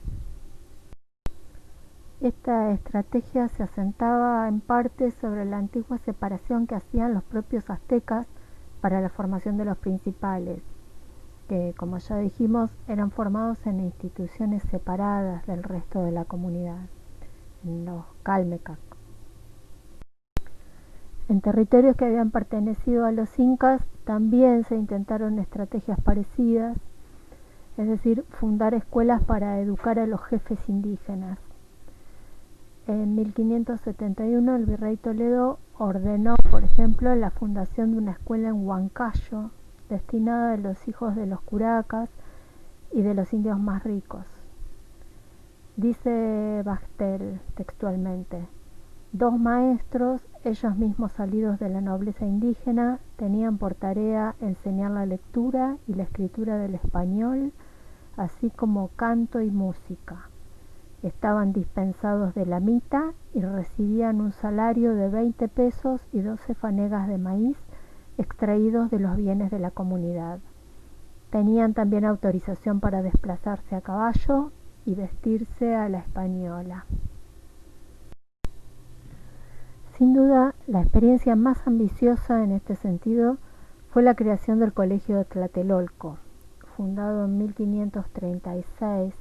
Esta estrategia se asentaba en parte sobre la antigua separación que hacían los propios aztecas para la formación de los principales, que, como ya dijimos, eran formados en instituciones separadas del resto de la comunidad, en los Calmecac. En territorios que habían pertenecido a los incas también se intentaron estrategias parecidas, es decir, fundar escuelas para educar a los jefes indígenas. En 1571 el virrey Toledo ordenó, por ejemplo, la fundación de una escuela en Huancayo destinada a los hijos de los curacas y de los indios más ricos. Dice Bachtel textualmente: 2 maestros, ellos mismos salidos de la nobleza indígena, tenían por tarea enseñar la lectura y la escritura del español, así como canto y música. Estaban dispensados de la mita y recibían un salario de 20 pesos y 12 fanegas de maíz extraídos de los bienes de la comunidad. Tenían también autorización para desplazarse a caballo y vestirse a la española. Sin duda, la experiencia más ambiciosa en este sentido fue la creación del Colegio de Tlatelolco, fundado en 1536,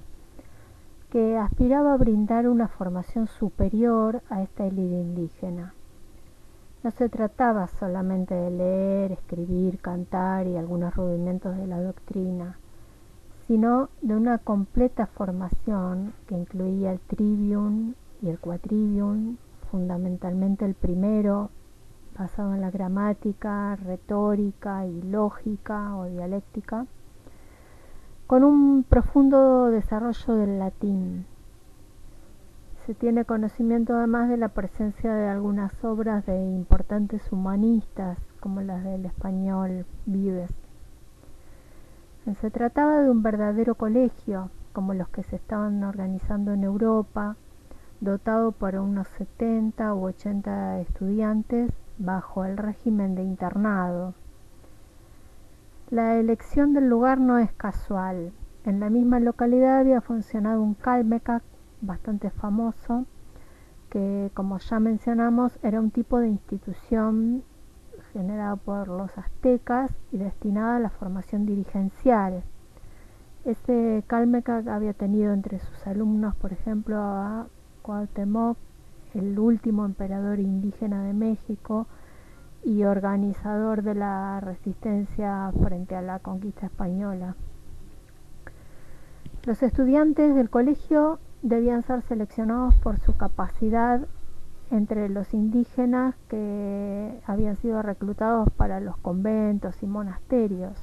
que aspiraba a brindar una formación superior a esta élite indígena. No se trataba solamente de leer, escribir, cantar y algunos rudimentos de la doctrina, sino de una completa formación que incluía el trivium y el quadrivium, fundamentalmente el primero, basado en la gramática, retórica y lógica o dialéctica, con un profundo desarrollo del latín. Se tiene conocimiento además de la presencia de algunas obras de importantes humanistas, como las del español Vives. Se trataba de un verdadero colegio, como los que se estaban organizando en Europa, dotado por unos 70 u 80 estudiantes bajo el régimen de internado. La elección del lugar no es casual. En la misma localidad había funcionado un Calmecac bastante famoso, que, como ya mencionamos, era un tipo de institución generada por los aztecas y destinada a la formación dirigencial. Este Calmecac había tenido entre sus alumnos, por ejemplo, a Cuauhtémoc, el último emperador indígena de México y organizador de la resistencia frente a la conquista española. Los estudiantes del colegio debían ser seleccionados por su capacidad entre los indígenas que habían sido reclutados para los conventos y monasterios.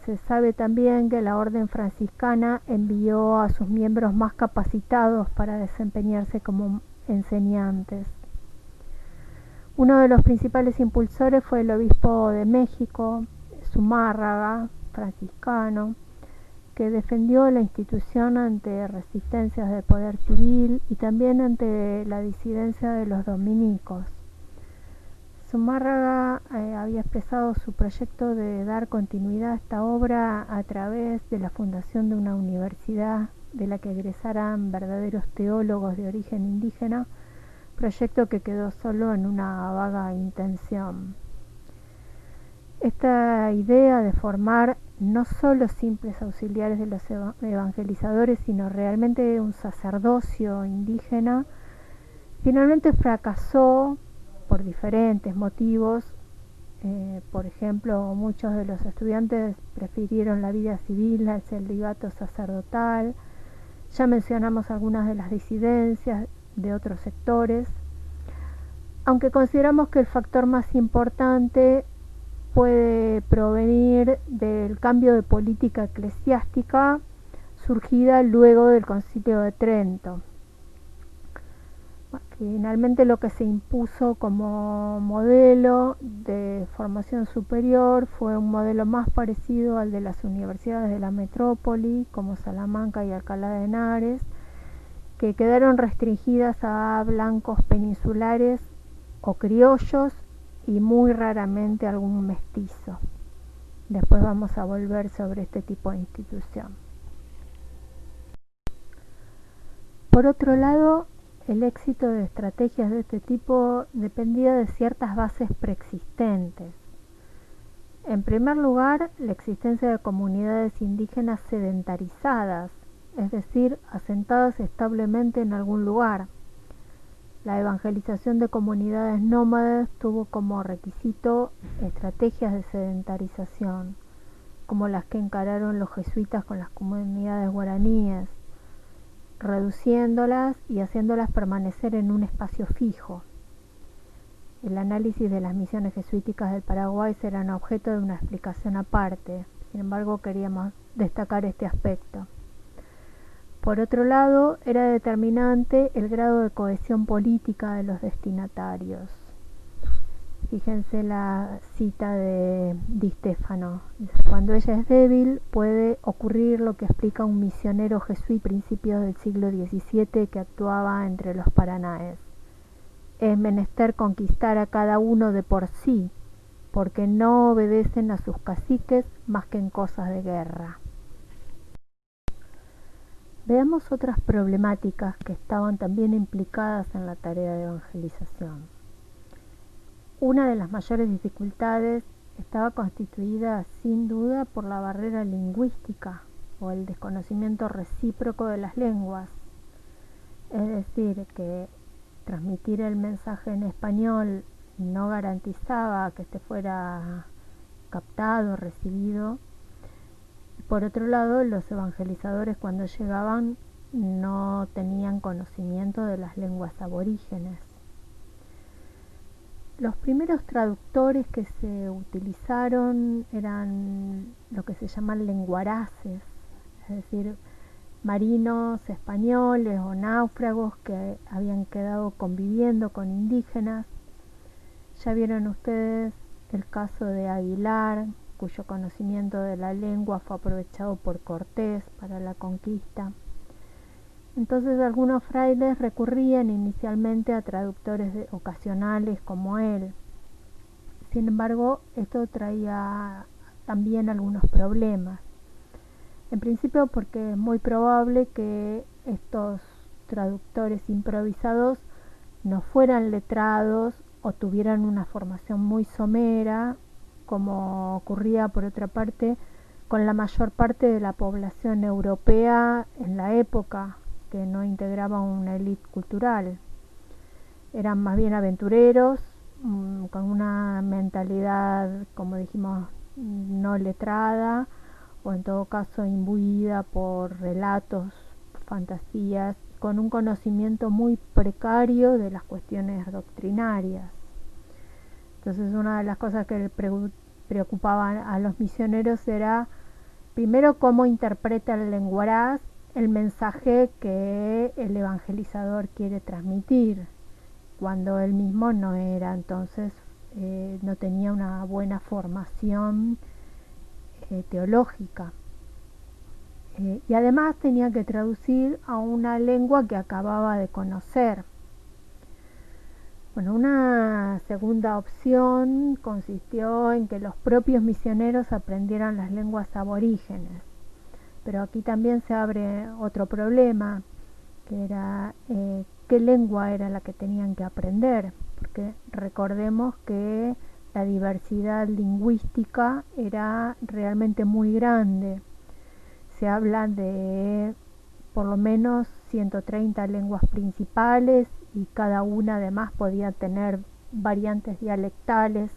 Se sabe también que la orden franciscana envió a sus miembros más capacitados para desempeñarse como enseñantes. Uno de los principales impulsores fue el obispo de México, Zumárraga, franciscano, que defendió la institución ante resistencias del poder civil y también ante la disidencia de los dominicos. Zumárraga había expresado su proyecto de dar continuidad a esta obra a través de la fundación de una universidad de la que egresaran verdaderos teólogos de origen indígena, proyecto que quedó solo en una vaga intención. Esta idea de formar no solo simples auxiliares de los evangelizadores, sino realmente un sacerdocio indígena, finalmente fracasó por diferentes motivos. Por ejemplo, muchos de los estudiantes prefirieron la vida civil al celibato sacerdotal. Ya mencionamos algunas de las disidencias de otros sectores, aunque consideramos que el factor más importante puede provenir del cambio de política eclesiástica surgida luego del Concilio de Trento. Finalmente, lo que se impuso como modelo de formación superior fue un modelo más parecido al de las universidades de la metrópoli, como Salamanca y Alcalá de Henares, que quedaron restringidas a blancos peninsulares o criollos y muy raramente algún mestizo. Después vamos a volver sobre este tipo de institución. Por otro lado, el éxito de estrategias de este tipo dependía de ciertas bases preexistentes. En primer lugar, la existencia de comunidades indígenas sedentarizadas, es decir, asentadas establemente en algún lugar. La evangelización de comunidades nómadas tuvo como requisito estrategias de sedentarización, como las que encararon los jesuitas con las comunidades guaraníes, reduciéndolas y haciéndolas permanecer en un espacio fijo. El análisis de las misiones jesuíticas del Paraguay será objeto de una explicación aparte, sin embargo queríamos destacar este aspecto. Por otro lado, era determinante el grado de cohesión política de los destinatarios. Fíjense la cita de Di Stefano. Cuando ella es débil, puede ocurrir lo que explica un misionero jesuita a principios del siglo XVII que actuaba entre los paranaes. Es menester conquistar a cada uno de por sí, porque no obedecen a sus caciques más que en cosas de guerra. Veamos otras problemáticas que estaban también implicadas en la tarea de evangelización. Una de las mayores dificultades estaba constituida sin duda por la barrera lingüística o el desconocimiento recíproco de las lenguas. Es decir, que transmitir el mensaje en español no garantizaba que este fuera captado, recibido. Por otro lado, los evangelizadores cuando llegaban no tenían conocimiento de las lenguas aborígenes. Los primeros traductores que se utilizaron eran lo que se llaman lenguaraces, es decir, marinos españoles o náufragos que habían quedado conviviendo con indígenas. Ya vieron ustedes el caso de Aguilar, cuyo conocimiento de la lengua fue aprovechado por Cortés para la conquista. Entonces algunos frailes recurrían inicialmente a traductores ocasionales como él. Sin embargo, esto traía también algunos problemas. En principio porque es muy probable que estos traductores improvisados no fueran letrados o tuvieran una formación muy somera, como ocurría por otra parte con la mayor parte de la población europea en la época, que no integraba una élite cultural. Eran más bien aventureros, con una mentalidad, como dijimos, no letrada, o en todo caso imbuida por relatos, fantasías, con un conocimiento muy precario de las cuestiones doctrinarias. Entonces una de las cosas que preocupaban a los misioneros era primero cómo interpreta el lenguaraz el mensaje que el evangelizador quiere transmitir, cuando él mismo no era entonces, no tenía una buena formación teológica. Y además tenía que traducir a una lengua que acababa de conocer. Bueno, una segunda opción consistió en que los propios misioneros aprendieran las lenguas aborígenes. Pero aquí también se abre otro problema, que era qué lengua era la que tenían que aprender, porque recordemos que la diversidad lingüística era realmente muy grande. Se habla de por lo menos 130 lenguas principales y cada una además podía tener variantes dialectales.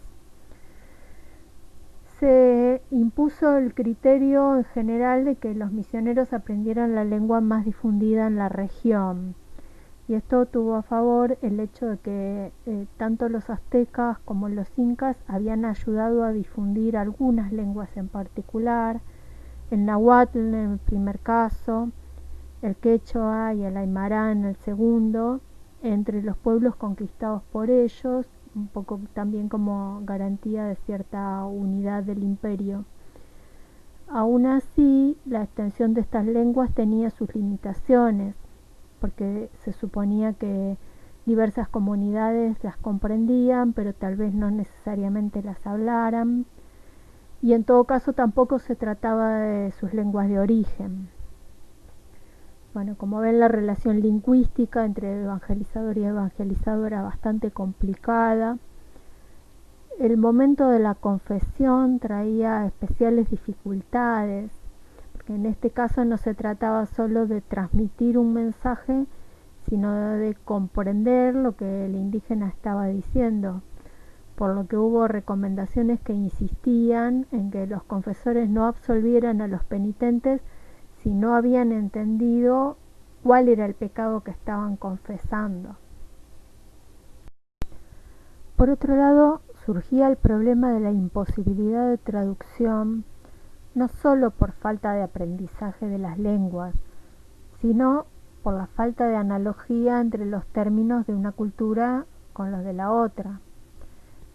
Se impuso el criterio en general de que los misioneros aprendieran la lengua más difundida en la región, y esto tuvo a favor el hecho de que tanto los aztecas como los incas habían ayudado a difundir algunas lenguas en particular, el náhuatl en el primer caso, el quechua y el aymara en el segundo, entre los pueblos conquistados por ellos, un poco también como garantía de cierta unidad del imperio. Aún así, la extensión de estas lenguas tenía sus limitaciones, porque se suponía que diversas comunidades las comprendían, pero tal vez no necesariamente las hablaran, y en todo caso tampoco se trataba de sus lenguas de origen. Bueno, como ven, la relación lingüística entre evangelizador y evangelizado era bastante complicada. El momento de la confesión traía especiales dificultades, porque en este caso no se trataba solo de transmitir un mensaje, sino de comprender lo que el indígena estaba diciendo, por lo que hubo recomendaciones que insistían en que los confesores no absolvieran a los penitentes si no habían entendido cuál era el pecado que estaban confesando. Por otro lado, surgía el problema de la imposibilidad de traducción, no solo por falta de aprendizaje de las lenguas, sino por la falta de analogía entre los términos de una cultura con los de la otra.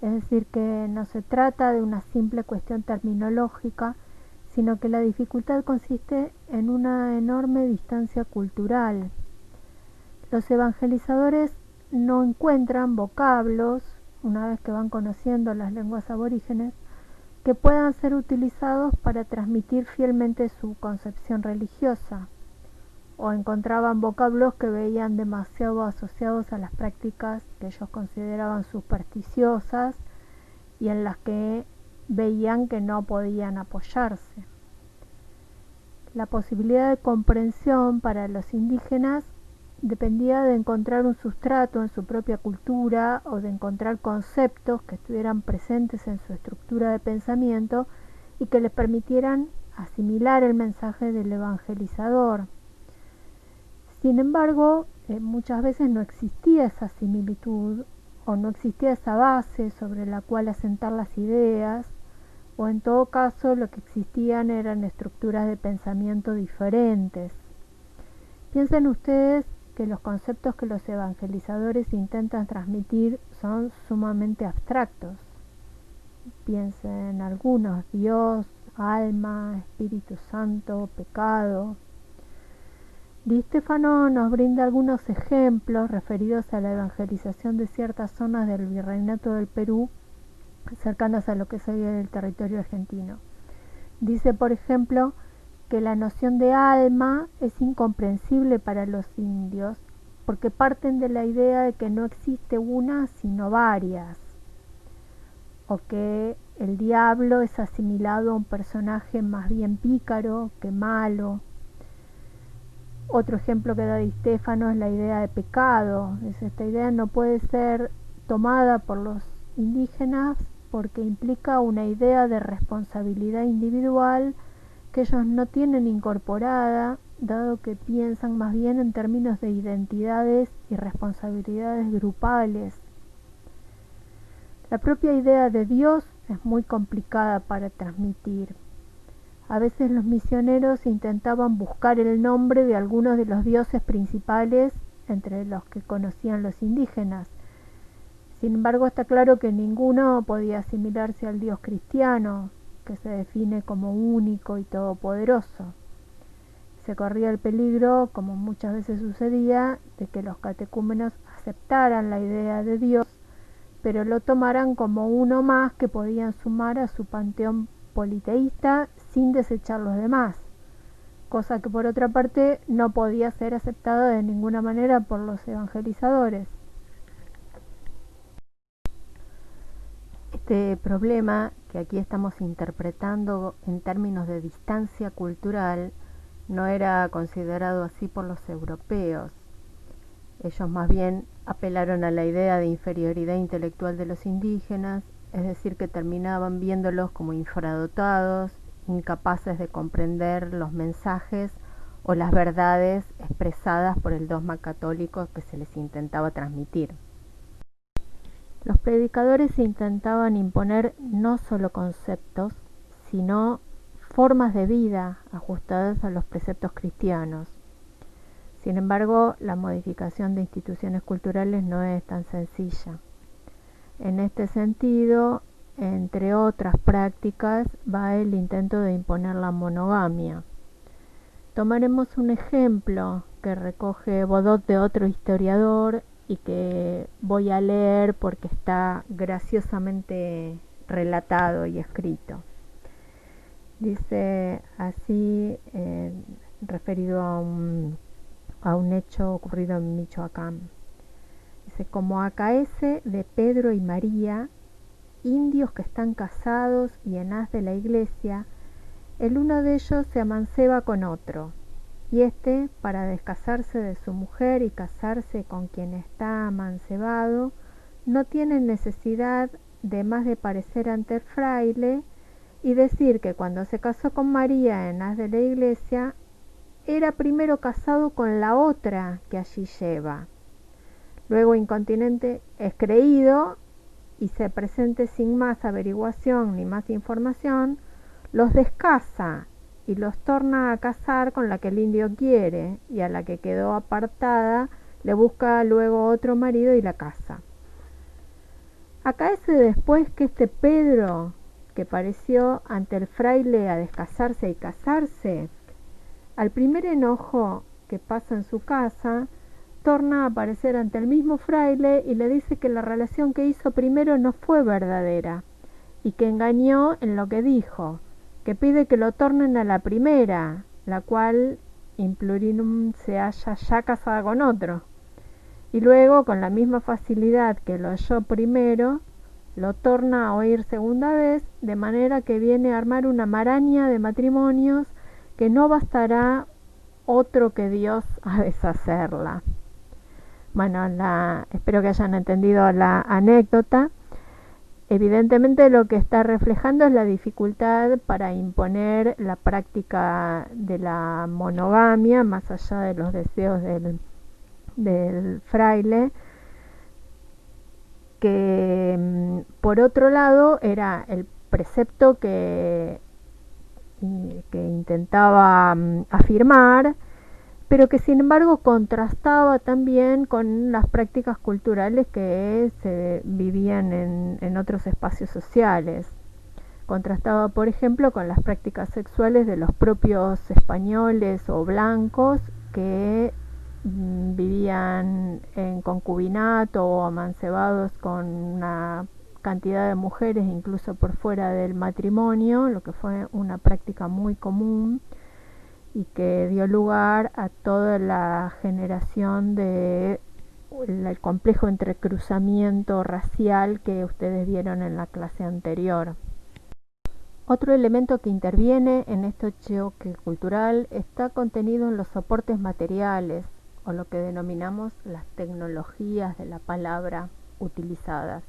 Es decir, que no se trata de una simple cuestión terminológica, sino que la dificultad consiste en una enorme distancia cultural. Los evangelizadores no encuentran vocablos, una vez que van conociendo las lenguas aborígenes, que puedan ser utilizados para transmitir fielmente su concepción religiosa. o encontraban vocablos que veían demasiado asociados a las prácticas que ellos consideraban supersticiosas y en las que veían que no podían apoyarse. La posibilidad de comprensión para los indígenas dependía de encontrar un sustrato en su propia cultura o de encontrar conceptos que estuvieran presentes en su estructura de pensamiento y que les permitieran asimilar el mensaje del evangelizador. Sin embargo, muchas veces no existía esa similitud o no existía esa base sobre la cual asentar las ideas, o en todo caso lo que existían eran estructuras de pensamiento diferentes. Piensen ustedes que los conceptos que los evangelizadores intentan transmitir son sumamente abstractos. Piensen en algunos: Dios, alma, Espíritu Santo, pecado. Di Stéfano nos brinda algunos ejemplos referidos a la evangelización de ciertas zonas del virreinato del Perú cercanas a lo que sería el territorio argentino. Dice, por ejemplo, que la noción de alma es incomprensible para los indios porque parten de la idea de que no existe una sino varias, o que el diablo es asimilado a un personaje más bien pícaro que malo. Otro ejemplo que da Di Stéfano es la idea de pecado. Esta idea no puede ser tomada por los indígenas porque implica una idea de responsabilidad individual que ellos no tienen incorporada, dado que piensan más bien en términos de identidades y responsabilidades grupales. La propia idea de Dios es muy complicada para transmitir. A veces los misioneros intentaban buscar el nombre de algunos de los dioses principales entre los que conocían los indígenas. Sin embargo, está claro que ninguno podía asimilarse al Dios cristiano, que se define como único y todopoderoso. Se corría el peligro, como muchas veces sucedía, de que los catecúmenos aceptaran la idea de Dios, pero lo tomaran como uno más que podían sumar a su panteón politeísta sin desechar los demás, cosa que por otra parte no podía ser aceptada de ninguna manera por los evangelizadores. Este problema, que aquí estamos interpretando en términos de distancia cultural, no era considerado así por los europeos. Ellos más bien apelaron a la idea de inferioridad intelectual de los indígenas, es decir, que terminaban viéndolos como infradotados, incapaces de comprender los mensajes o las verdades expresadas por el dogma católico que se les intentaba transmitir. Los predicadores intentaban imponer no solo conceptos, sino formas de vida ajustadas a los preceptos cristianos. Sin embargo, la modificación de instituciones culturales no es tan sencilla. En este sentido, entre otras prácticas, va el intento de imponer la monogamia. Tomaremos un ejemplo que recoge Bodot de otro historiador y que voy a leer porque está graciosamente relatado y escrito. Dice así, referido a un hecho ocurrido en Michoacán. Dice: como acaece de Pedro y María, indios que están casados y en haz de la iglesia, el uno de ellos se amanceba con otro, y éste, para descasarse de su mujer y casarse con quien está amancebado, no tiene necesidad de más de parecer ante el fraile y decir que cuando se casó con María en haz de la iglesia, era primero casado con la otra que allí lleva. Luego incontinente es creído y se presente sin más averiguación ni más información, los descasa y los torna a casar con la que el indio quiere, y a la que quedó apartada le busca luego otro marido y la casa. Acaece después que este Pedro, que pareció ante el fraile a descasarse y casarse, al primer enojo que pasa en su casa, torna a aparecer ante el mismo fraile y le dice que la relación que hizo primero no fue verdadera y que engañó en lo que dijo, que pide que lo tornen a la primera, la cual in plurinum se halla ya casada con otro. Y luego, con la misma facilidad que lo halló primero, lo torna a oír segunda vez, de manera que viene a armar una maraña de matrimonios que no bastará otro que Dios a deshacerla. Bueno, espero que hayan entendido la anécdota. Evidentemente lo que está reflejando es la dificultad para imponer la práctica de la monogamia más allá de los deseos del fraile, que por otro lado era el precepto que intentaba afirmar, pero que sin embargo contrastaba también con las prácticas culturales que se vivían en otros espacios sociales. Contrastaba, por ejemplo, con las prácticas sexuales de los propios españoles o blancos que vivían en concubinato o amancebados con una cantidad de mujeres incluso por fuera del matrimonio, lo que fue una práctica muy común y que dio lugar a toda la generación de el complejo entrecruzamiento racial que ustedes vieron en la clase anterior. Otro elemento que interviene en este choque cultural está contenido en los soportes materiales, o lo que denominamos las tecnologías de la palabra utilizadas.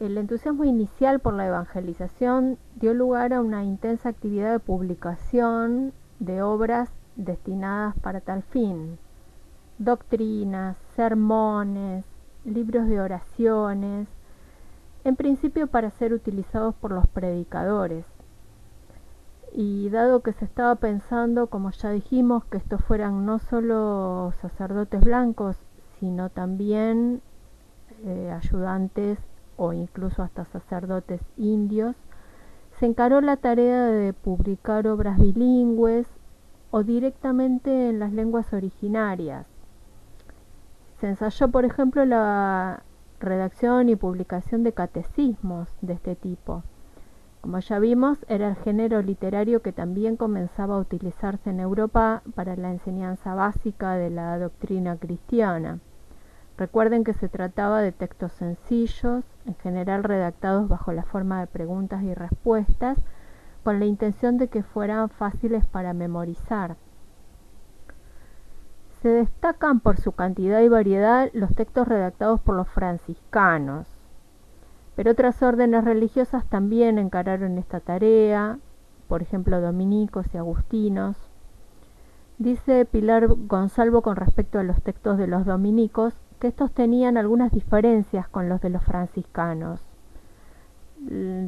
El entusiasmo inicial por la evangelización dio lugar a una intensa actividad de publicación de obras destinadas para tal fin: doctrinas, sermones, libros de oraciones, en principio para ser utilizados por los predicadores. Y dado que se estaba pensando, como ya dijimos, que estos fueran no solo sacerdotes blancos, sino también ayudantes o incluso hasta sacerdotes indios, se encaró la tarea de publicar obras bilingües o directamente en las lenguas originarias. Se ensayó, por ejemplo, la redacción y publicación de catecismos de este tipo. Como ya vimos, era el género literario que también comenzaba a utilizarse en Europa para la enseñanza básica de la doctrina cristiana. Recuerden que se trataba de textos sencillos, en general redactados bajo la forma de preguntas y respuestas, con la intención de que fueran fáciles para memorizar. Se destacan por su cantidad y variedad los textos redactados por los franciscanos, pero otras órdenes religiosas también encararon esta tarea, por ejemplo dominicos y agustinos. Dice Pilar Gonzalvo con respecto a los textos de los dominicos que estos tenían algunas diferencias con los de los franciscanos.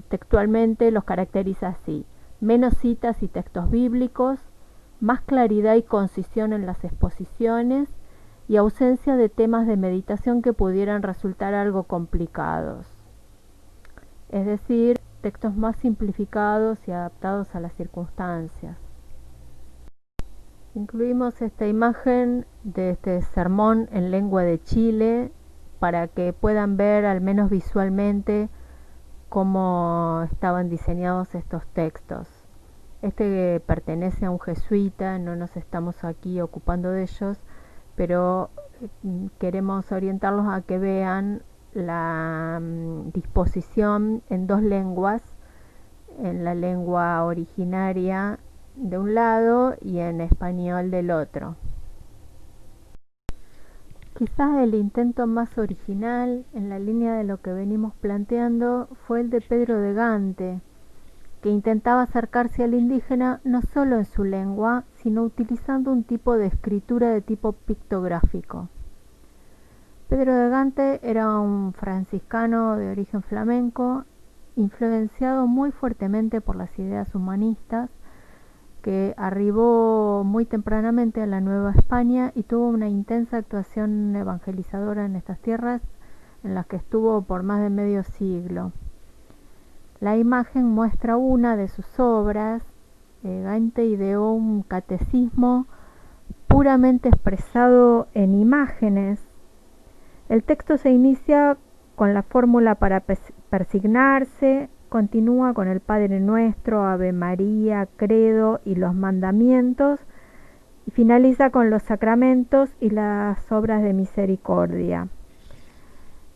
Textualmente los caracteriza así: menos citas y textos bíblicos, más claridad y concisión en las exposiciones y ausencia de temas de meditación que pudieran resultar algo complicados. Es decir, textos más simplificados y adaptados a las circunstancias. Incluimos esta imagen de este sermón en lengua de Chile para que puedan ver al menos visualmente cómo estaban diseñados estos textos. Este pertenece a un jesuita, no nos estamos aquí ocupando de ellos, pero queremos orientarlos a que vean la disposición en dos lenguas, en la lengua originaria de un lado y en español del otro. Quizás el intento más original en la línea de lo que venimos planteando fue el de Pedro de Gante, que intentaba acercarse al indígena no solo en su lengua, sino utilizando un tipo de escritura de tipo pictográfico. Pedro de Gante era un franciscano de origen flamenco, influenciado muy fuertemente por las ideas humanistas, que arribó muy tempranamente a la Nueva España y tuvo una intensa actuación evangelizadora en estas tierras, en las que estuvo por más de medio siglo. La imagen muestra una de sus obras. Gante ideó un catecismo puramente expresado en imágenes. El texto se inicia con la fórmula para persignarse, continúa con el Padre Nuestro, Ave María, Credo y los mandamientos, y finaliza con los sacramentos y las obras de misericordia.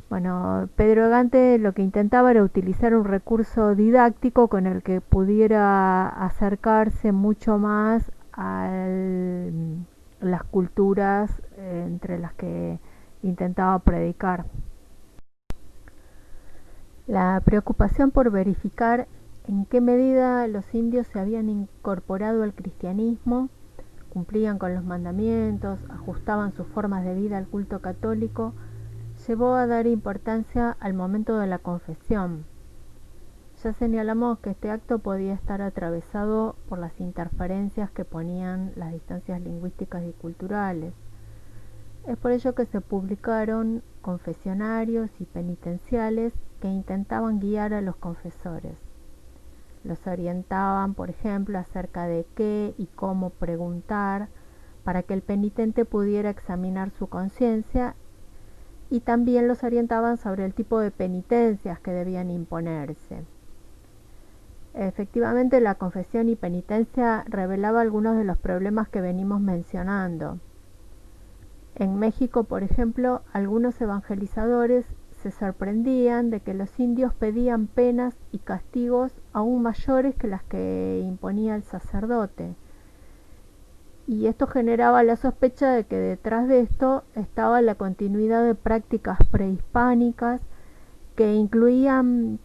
Bueno, Pedro Gante lo que intentaba era utilizar un recurso didáctico con el que pudiera acercarse mucho más a las culturas entre las que intentaba predicar. La preocupación por verificar en qué medida los indios se habían incorporado al cristianismo, cumplían con los mandamientos, ajustaban sus formas de vida al culto católico, llevó a dar importancia al momento de la confesión. Ya señalamos que este acto podía estar atravesado por las interferencias que ponían las distancias lingüísticas y culturales. Es por ello que se publicaron confesionarios y penitenciales que intentaban guiar a los confesores. Los orientaban, por ejemplo, acerca de qué y cómo preguntar para que el penitente pudiera examinar su conciencia, y también los orientaban sobre el tipo de penitencias que debían imponerse. Efectivamente, la confesión y penitencia revelaba algunos de los problemas que venimos mencionando. En México, por ejemplo, algunos evangelizadores se sorprendían de que los indios pedían penas y castigos aún mayores que las que imponía el sacerdote. Y esto generaba la sospecha de que detrás de esto estaba la continuidad de prácticas prehispánicas que incluían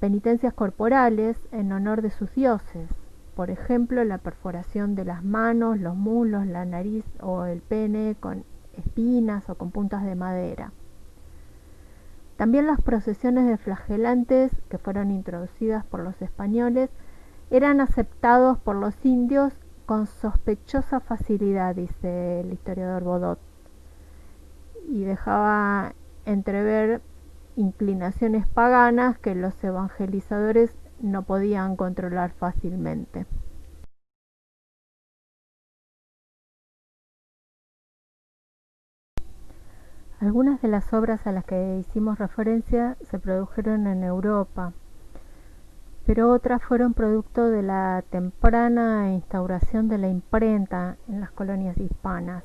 penitencias corporales en honor de sus dioses. Por ejemplo, la perforación de las manos, los muslos, la nariz o el pene con espinas o con puntas de madera. También las procesiones de flagelantes que fueron introducidas por los españoles eran aceptados por los indios con sospechosa facilidad, dice el historiador Bodot, y dejaba entrever inclinaciones paganas que los evangelizadores no podían controlar fácilmente. Algunas de las obras a las que hicimos referencia se produjeron en Europa, pero otras fueron producto de la temprana instauración de la imprenta en las colonias hispanas.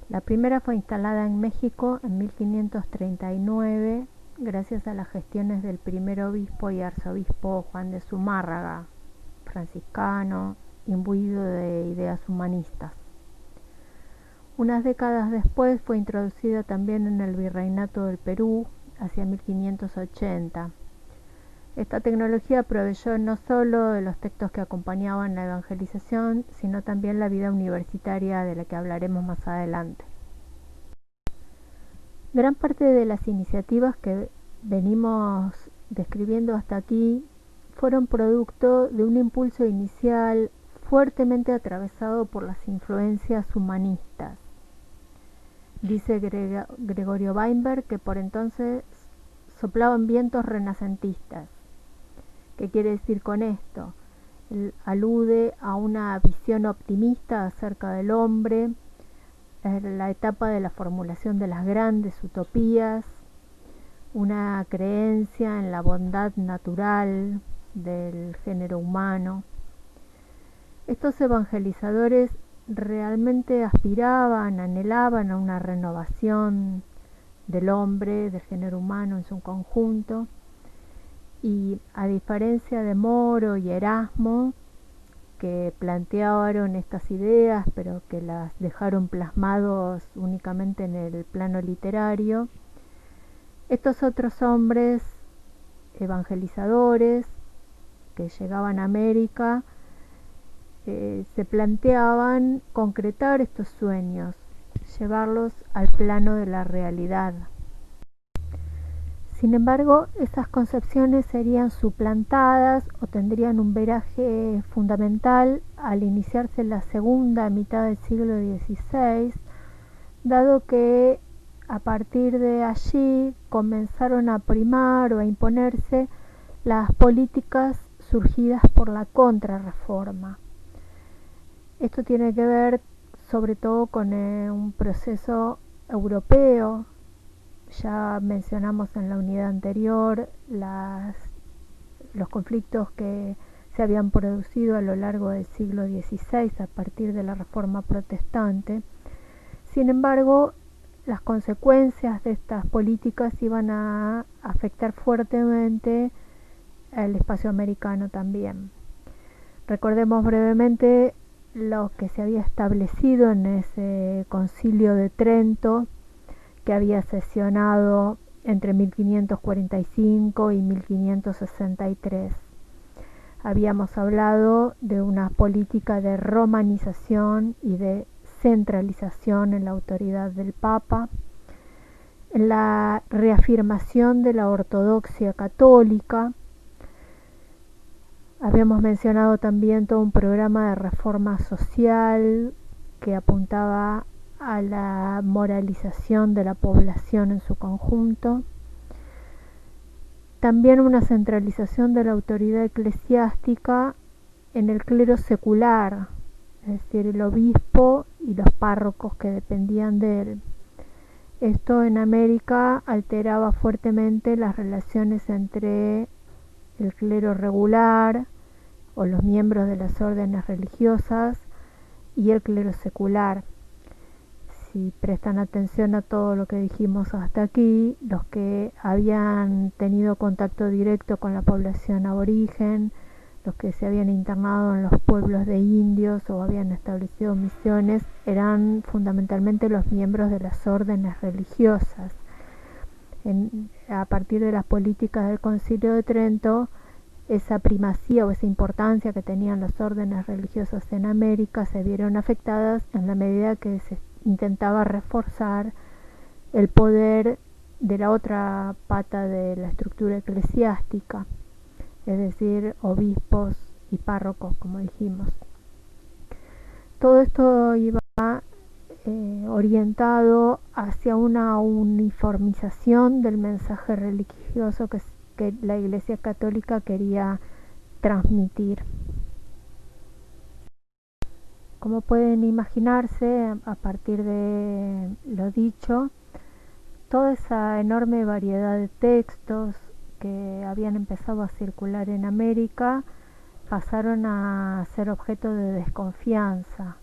La primera fue instalada en México en 1539 gracias a las gestiones del primer obispo y arzobispo Juan de Zumárraga, franciscano, imbuido de ideas humanistas. Unas décadas después fue introducida también en el Virreinato del Perú hacia 1580. Esta tecnología proveyó no solo de los textos que acompañaban la evangelización, sino también la vida universitaria de la que hablaremos más adelante. Gran parte de las iniciativas que venimos describiendo hasta aquí fueron producto de un impulso inicial fuertemente atravesado por las influencias humanistas. Dice Gregorio Weinberg que por entonces soplaban vientos renacentistas. ¿Qué quiere decir con esto? Él alude a una visión optimista acerca del hombre, la etapa de la formulación de las grandes utopías, una creencia en la bondad natural del género humano. Estos evangelizadores realmente aspiraban, anhelaban a una renovación del hombre, del género humano en su conjunto, y a diferencia de Moro y Erasmo, que plantearon estas ideas pero que las dejaron plasmados únicamente en el plano literario, estos otros hombres evangelizadores que llegaban a América se planteaban concretar estos sueños, llevarlos al plano de la realidad. Sin embargo, esas concepciones serían suplantadas o tendrían un viraje fundamental al iniciarse la segunda mitad del siglo XVI, dado que a partir de allí comenzaron a primar o a imponerse las políticas surgidas por la Contrarreforma. Esto tiene que ver sobre todo con un proceso europeo. Ya mencionamos en la unidad anterior las los conflictos que se habían producido a lo largo del siglo XVI a partir de la Reforma Protestante. Sin embargo, las consecuencias de estas políticas iban a afectar fuertemente al espacio americano también. Recordemos brevemente lo que se había establecido en ese Concilio de Trento, que había sesionado entre 1545 y 1563. Habíamos hablado de una política de romanización y de centralización en la autoridad del Papa, en la reafirmación de la ortodoxia católica. Habíamos mencionado también todo un programa de reforma social que apuntaba a la moralización de la población en su conjunto. También una centralización de la autoridad eclesiástica en el clero secular, es decir, el obispo y los párrocos que dependían de él. Esto en América alteraba fuertemente las relaciones entre el clero regular o los miembros de las órdenes religiosas y el clero secular. Si prestan atención a todo lo que dijimos hasta aquí, los que habían tenido contacto directo con la población aborigen, los que se habían internado en los pueblos de indios o habían establecido misiones, eran fundamentalmente los miembros de las órdenes religiosas. A partir de las políticas del Concilio de Trento, esa primacía o esa importancia que tenían las órdenes religiosas en América se vieron afectadas en la medida que se intentaba reforzar el poder de la otra pata de la estructura eclesiástica, es decir, obispos y párrocos, como dijimos. Todo esto iba orientado hacia una uniformización del mensaje religioso que la Iglesia Católica quería transmitir. Como pueden imaginarse, a partir de lo dicho, toda esa enorme variedad de textos que habían empezado a circular en América pasaron a ser objeto de desconfianza.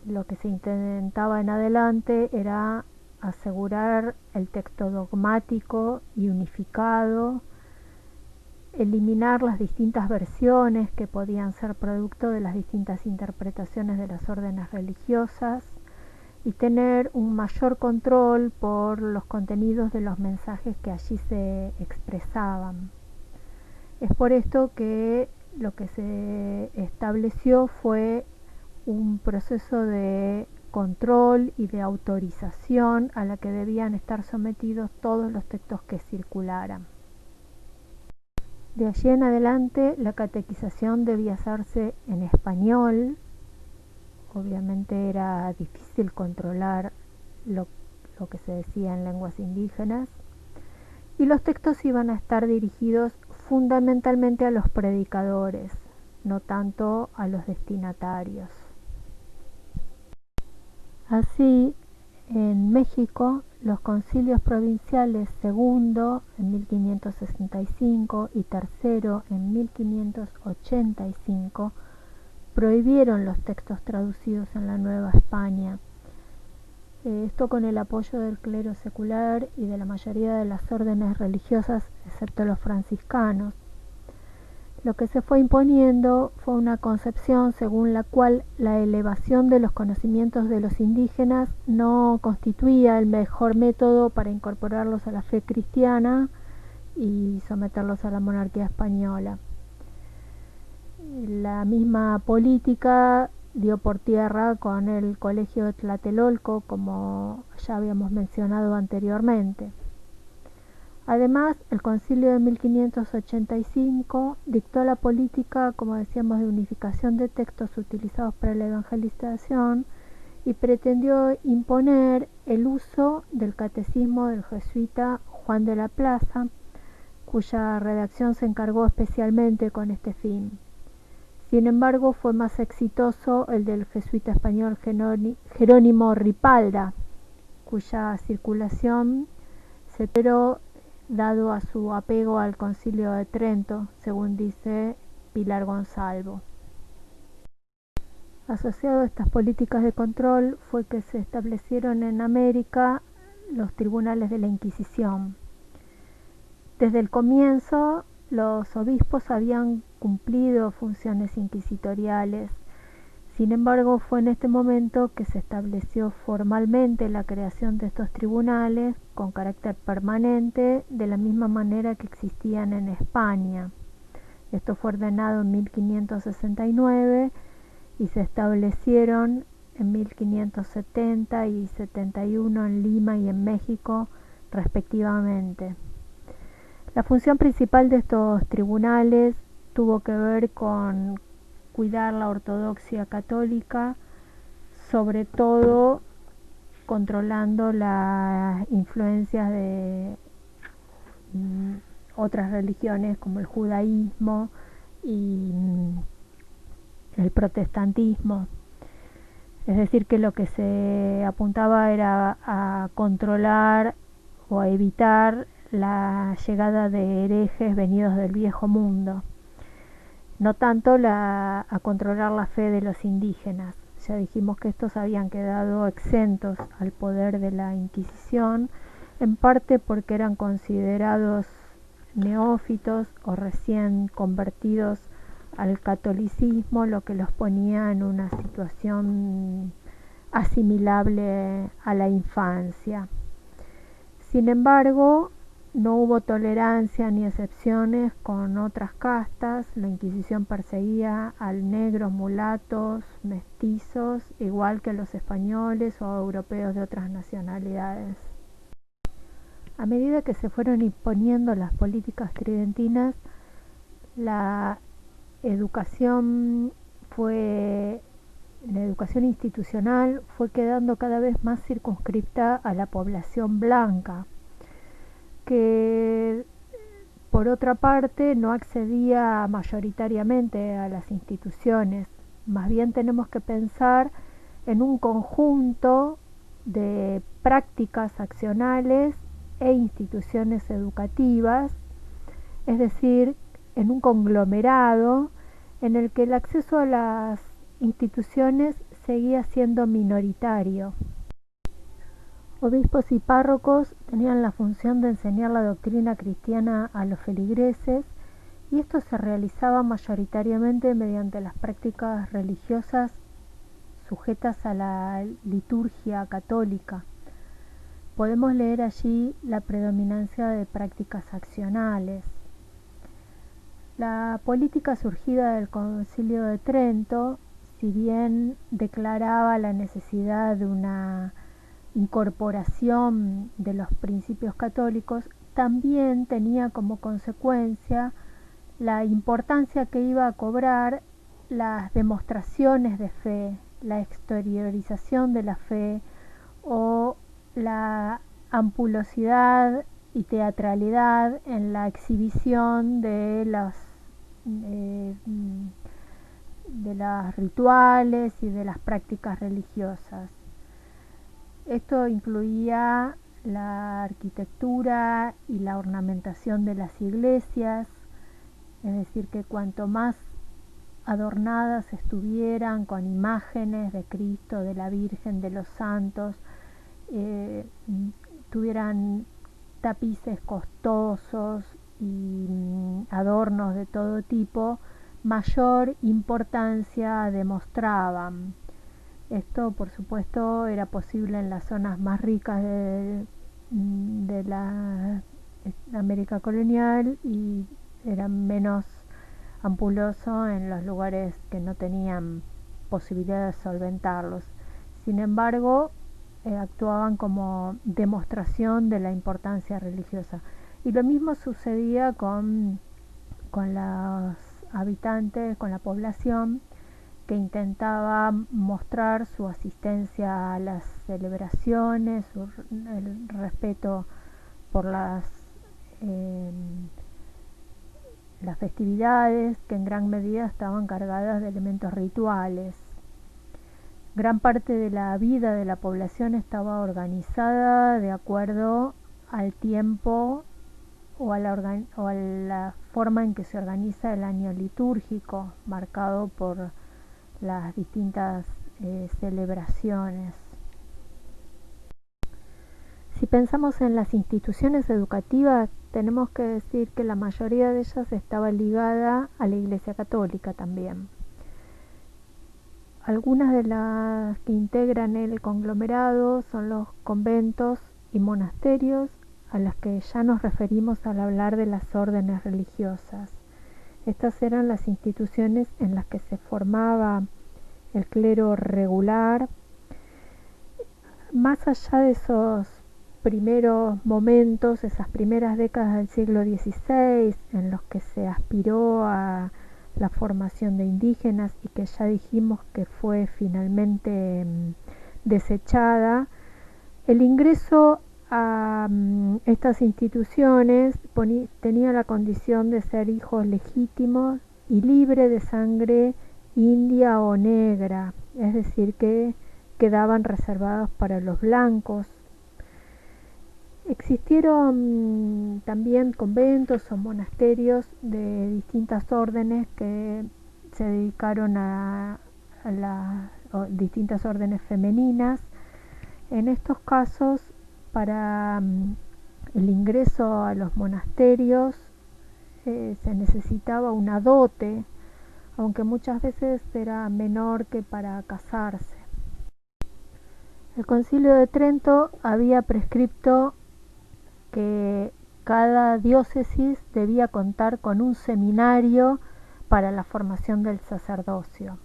Lo que se intentaba en adelante era asegurar el texto dogmático y unificado, eliminar las distintas versiones que podían ser producto de las distintas interpretaciones de las órdenes religiosas y tener un mayor control por los contenidos de los mensajes que allí se expresaban. Es por esto que lo que se estableció fue un proceso de control y de autorización a la que debían estar sometidos todos los textos que circularan. De allí en adelante la catequización debía hacerse en español. Obviamente era difícil controlar lo que se decía en lenguas indígenas, y los textos iban a estar dirigidos fundamentalmente a los predicadores, no tanto a los destinatarios. Así, en México, los concilios provinciales segundo en 1565 y tercero en 1585 prohibieron los textos traducidos en la Nueva España. Esto con el apoyo del clero secular y de la mayoría de las órdenes religiosas, excepto los franciscanos. Lo que se fue imponiendo fue una concepción según la cual la elevación de los conocimientos de los indígenas no constituía el mejor método para incorporarlos a la fe cristiana y someterlos a la monarquía española. La misma política dio por tierra con el Colegio de Tlatelolco, como ya habíamos mencionado anteriormente. Además, el Concilio de 1585 dictó la política, como decíamos, de unificación de textos utilizados para la evangelización y pretendió imponer el uso del catecismo del jesuita Juan de la Plaza, cuya redacción se encargó especialmente con este fin. Sin embargo, fue más exitoso el del jesuita español Jerónimo Ripalda, cuya circulación se esperó dado a su apego al Concilio de Trento, según dice Pilar Gonzalvo. Asociado a estas políticas de control fue que se establecieron en América los tribunales de la Inquisición. Desde el comienzo, los obispos habían cumplido funciones inquisitoriales. Sin embargo, fue en este momento que se estableció formalmente la creación de estos tribunales con carácter permanente, de la misma manera que existían en España. Esto fue ordenado en 1569 y se establecieron en 1570 y 71 en Lima y en México, respectivamente. La función principal de estos tribunales tuvo que ver con cuidar la ortodoxia católica, sobre todo controlando las influencias de otras religiones como el judaísmo y el protestantismo. Es decir, que lo que se apuntaba era a controlar o a evitar la llegada de herejes venidos del viejo mundo, no tanto a controlar la fe de los indígenas. Ya dijimos que estos habían quedado exentos al poder de la Inquisición, en parte porque eran considerados neófitos o recién convertidos al catolicismo, lo que los ponía en una situación asimilable a la infancia. Sin embargo, no hubo tolerancia ni excepciones con otras castas. La Inquisición perseguía a negros, mulatos, mestizos, igual que los españoles o europeos de otras nacionalidades. A medida que se fueron imponiendo las políticas tridentinas, la educación la educación institucional fue quedando cada vez más circunscripta a la población blanca, que por otra parte no accedía mayoritariamente a las instituciones. Más bien tenemos que pensar en un conjunto de prácticas accionales e instituciones educativas, es decir, en un conglomerado en el que el acceso a las instituciones seguía siendo minoritario. Obispos y párrocos tenían la función de enseñar la doctrina cristiana a los feligreses, y esto se realizaba mayoritariamente mediante las prácticas religiosas sujetas a la liturgia católica. Podemos leer allí la predominancia de prácticas accionales. La política surgida del Concilio de Trento, si bien declaraba la necesidad de una incorporación de los principios católicos, también tenía como consecuencia la importancia que iba a cobrar las demostraciones de fe, la exteriorización de la fe o la ampulosidad y teatralidad en la exhibición de los rituales y de las prácticas religiosas. Esto incluía la arquitectura y la ornamentación de las iglesias, es decir, que cuanto más adornadas estuvieran con imágenes de Cristo, de la Virgen, de los santos, tuvieran tapices costosos y adornos de todo tipo, mayor importancia demostraban. Esto, por supuesto, era posible en las zonas más ricas de la América colonial y era menos ampuloso en los lugares que no tenían posibilidad de solventarlos. Sin embargo, actuaban como demostración de la importancia religiosa. Y lo mismo sucedía con los habitantes, con la población, que intentaba mostrar su asistencia a las celebraciones, el respeto por las festividades, que en gran medida estaban cargadas de elementos rituales. Gran parte de la vida de la población estaba organizada de acuerdo al tiempo o a la forma en que se organiza el año litúrgico, marcado por las distintas celebraciones. Si pensamos en las instituciones educativas, tenemos que decir que la mayoría de ellas estaba ligada a la Iglesia Católica también. Algunas de las que integran el conglomerado son los conventos y monasterios, a las que ya nos referimos al hablar de las órdenes religiosas. Estas eran las instituciones en las que se formaba el clero regular. Más allá de esos primeros momentos, esas primeras décadas del siglo XVI, en los que se aspiró a la formación de indígenas y que ya dijimos que fue finalmente desechada, el ingreso a estas instituciones tenía la condición de ser hijos legítimos y libre de sangre india o negra, es decir, que quedaban reservados para los blancos. Existieron también conventos o monasterios de distintas órdenes que se dedicaron a distintas órdenes femeninas. En estos casos, para el ingreso a los monasterios se necesitaba una dote, aunque muchas veces era menor que para casarse. El Concilio de Trento había prescripto que cada diócesis debía contar con un seminario para la formación del sacerdocio.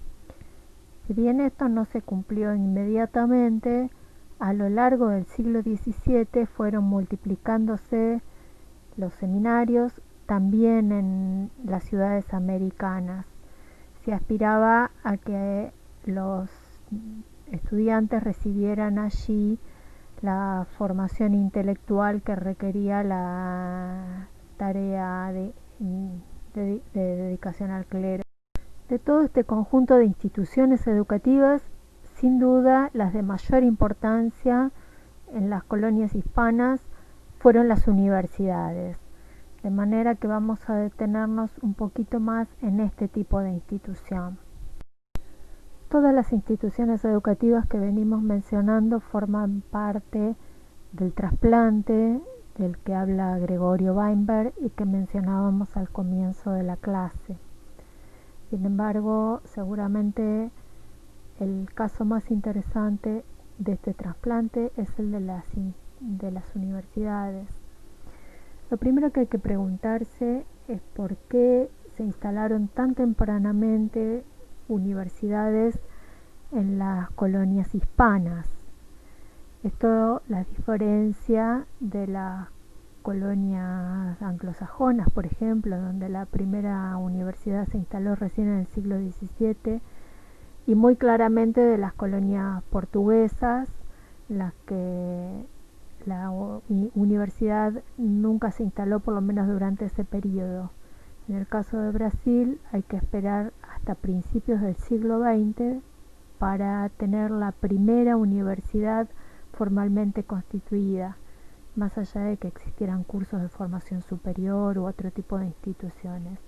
Si bien esto no se cumplió inmediatamente, a lo largo del siglo XVII fueron multiplicándose los seminarios también en las ciudades americanas. Se aspiraba a que los estudiantes recibieran allí la formación intelectual que requería la tarea de dedicación al clero. De todo este conjunto de instituciones educativas, sin duda las de mayor importancia en las colonias hispanas fueron las universidades, de manera que vamos a detenernos un poquito más en este tipo de institución. Todas las instituciones educativas que venimos mencionando forman parte del trasplante del que habla Gregorio Weinberg y que mencionábamos al comienzo de la clase. Sin embargo, seguramente el caso más interesante de este trasplante es el de las universidades. Lo primero que hay que preguntarse es por qué se instalaron tan tempranamente universidades en las colonias hispanas. Esto las diferencia de las colonias anglosajonas, por ejemplo, donde la primera universidad se instaló recién en el siglo XVII, y muy claramente de las colonias portuguesas, las que la universidad nunca se instaló, por lo menos durante ese periodo. En el caso de Brasil hay que esperar hasta principios del siglo XX para tener la primera universidad formalmente constituida, más allá de que existieran cursos de formación superior u otro tipo de instituciones.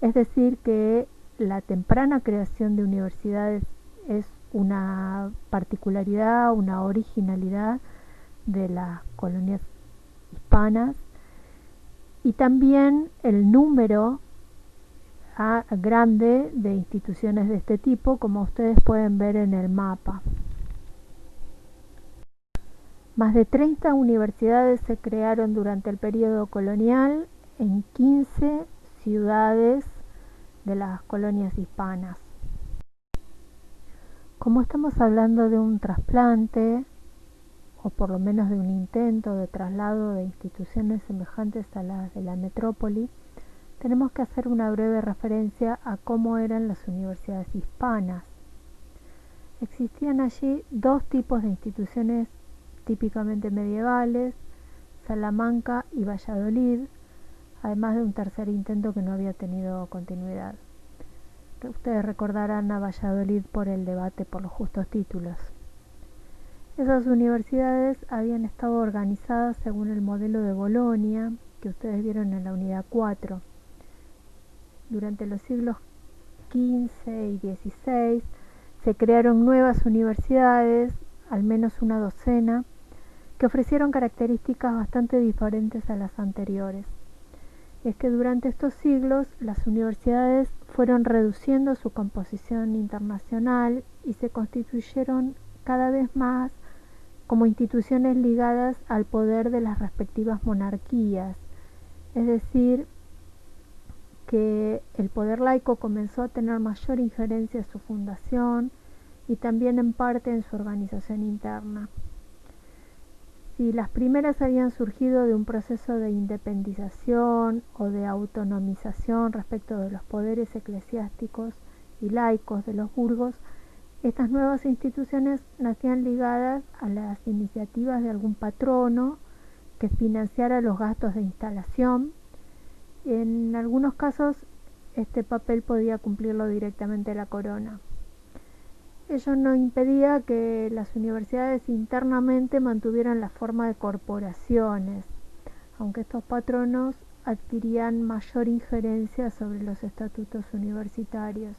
Es decir, que la temprana creación de universidades es una particularidad, una originalidad de las colonias hispanas, y también el número grande de instituciones de este tipo, como ustedes pueden ver en el mapa. Más de 30 universidades se crearon durante el periodo colonial en 15 ciudades de las colonias hispanas. Como estamos hablando de un trasplante, o por lo menos de un intento de traslado de instituciones semejantes a las de la metrópoli, tenemos que hacer una breve referencia a cómo eran las universidades hispanas. Existían allí dos tipos de instituciones típicamente medievales, Salamanca y Valladolid, además de un tercer intento que no había tenido continuidad. Ustedes recordarán a Valladolid por el debate por los justos títulos. Esas universidades habían estado organizadas según el modelo de Bolonia, que ustedes vieron en la unidad 4. Durante los siglos XV y XVI se crearon nuevas universidades, al menos una docena, que ofrecieron características bastante diferentes a las anteriores. Es que durante estos siglos las universidades fueron reduciendo su composición internacional y se constituyeron cada vez más como instituciones ligadas al poder de las respectivas monarquías, es decir, que el poder laico comenzó a tener mayor injerencia en su fundación y también en parte en su organización interna. Si las primeras habían surgido de un proceso de independización o de autonomización respecto de los poderes eclesiásticos y laicos de los burgos, estas nuevas instituciones nacían ligadas a las iniciativas de algún patrono que financiara los gastos de instalación. En algunos casos, este papel podía cumplirlo directamente la corona. Ello no impedía que las universidades internamente mantuvieran la forma de corporaciones, aunque estos patronos adquirían mayor injerencia sobre los estatutos universitarios.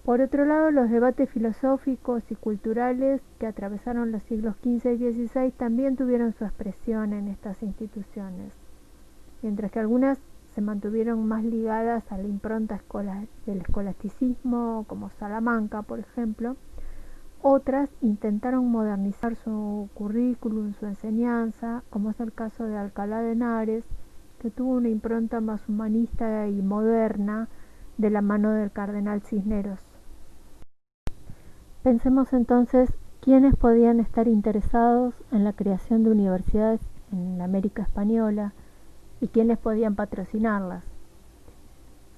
Por otro lado, los debates filosóficos y culturales que atravesaron los siglos XV y XVI también tuvieron su expresión en estas instituciones, mientras que algunas se mantuvieron más ligadas a la impronta del escolasticismo, como Salamanca, por ejemplo. Otras intentaron modernizar su currículum, su enseñanza, como es el caso de Alcalá de Henares, que tuvo una impronta más humanista y moderna de la mano del cardenal Cisneros. Pensemos entonces quiénes podían estar interesados en la creación de universidades en América Española y quiénes podían patrocinarlas.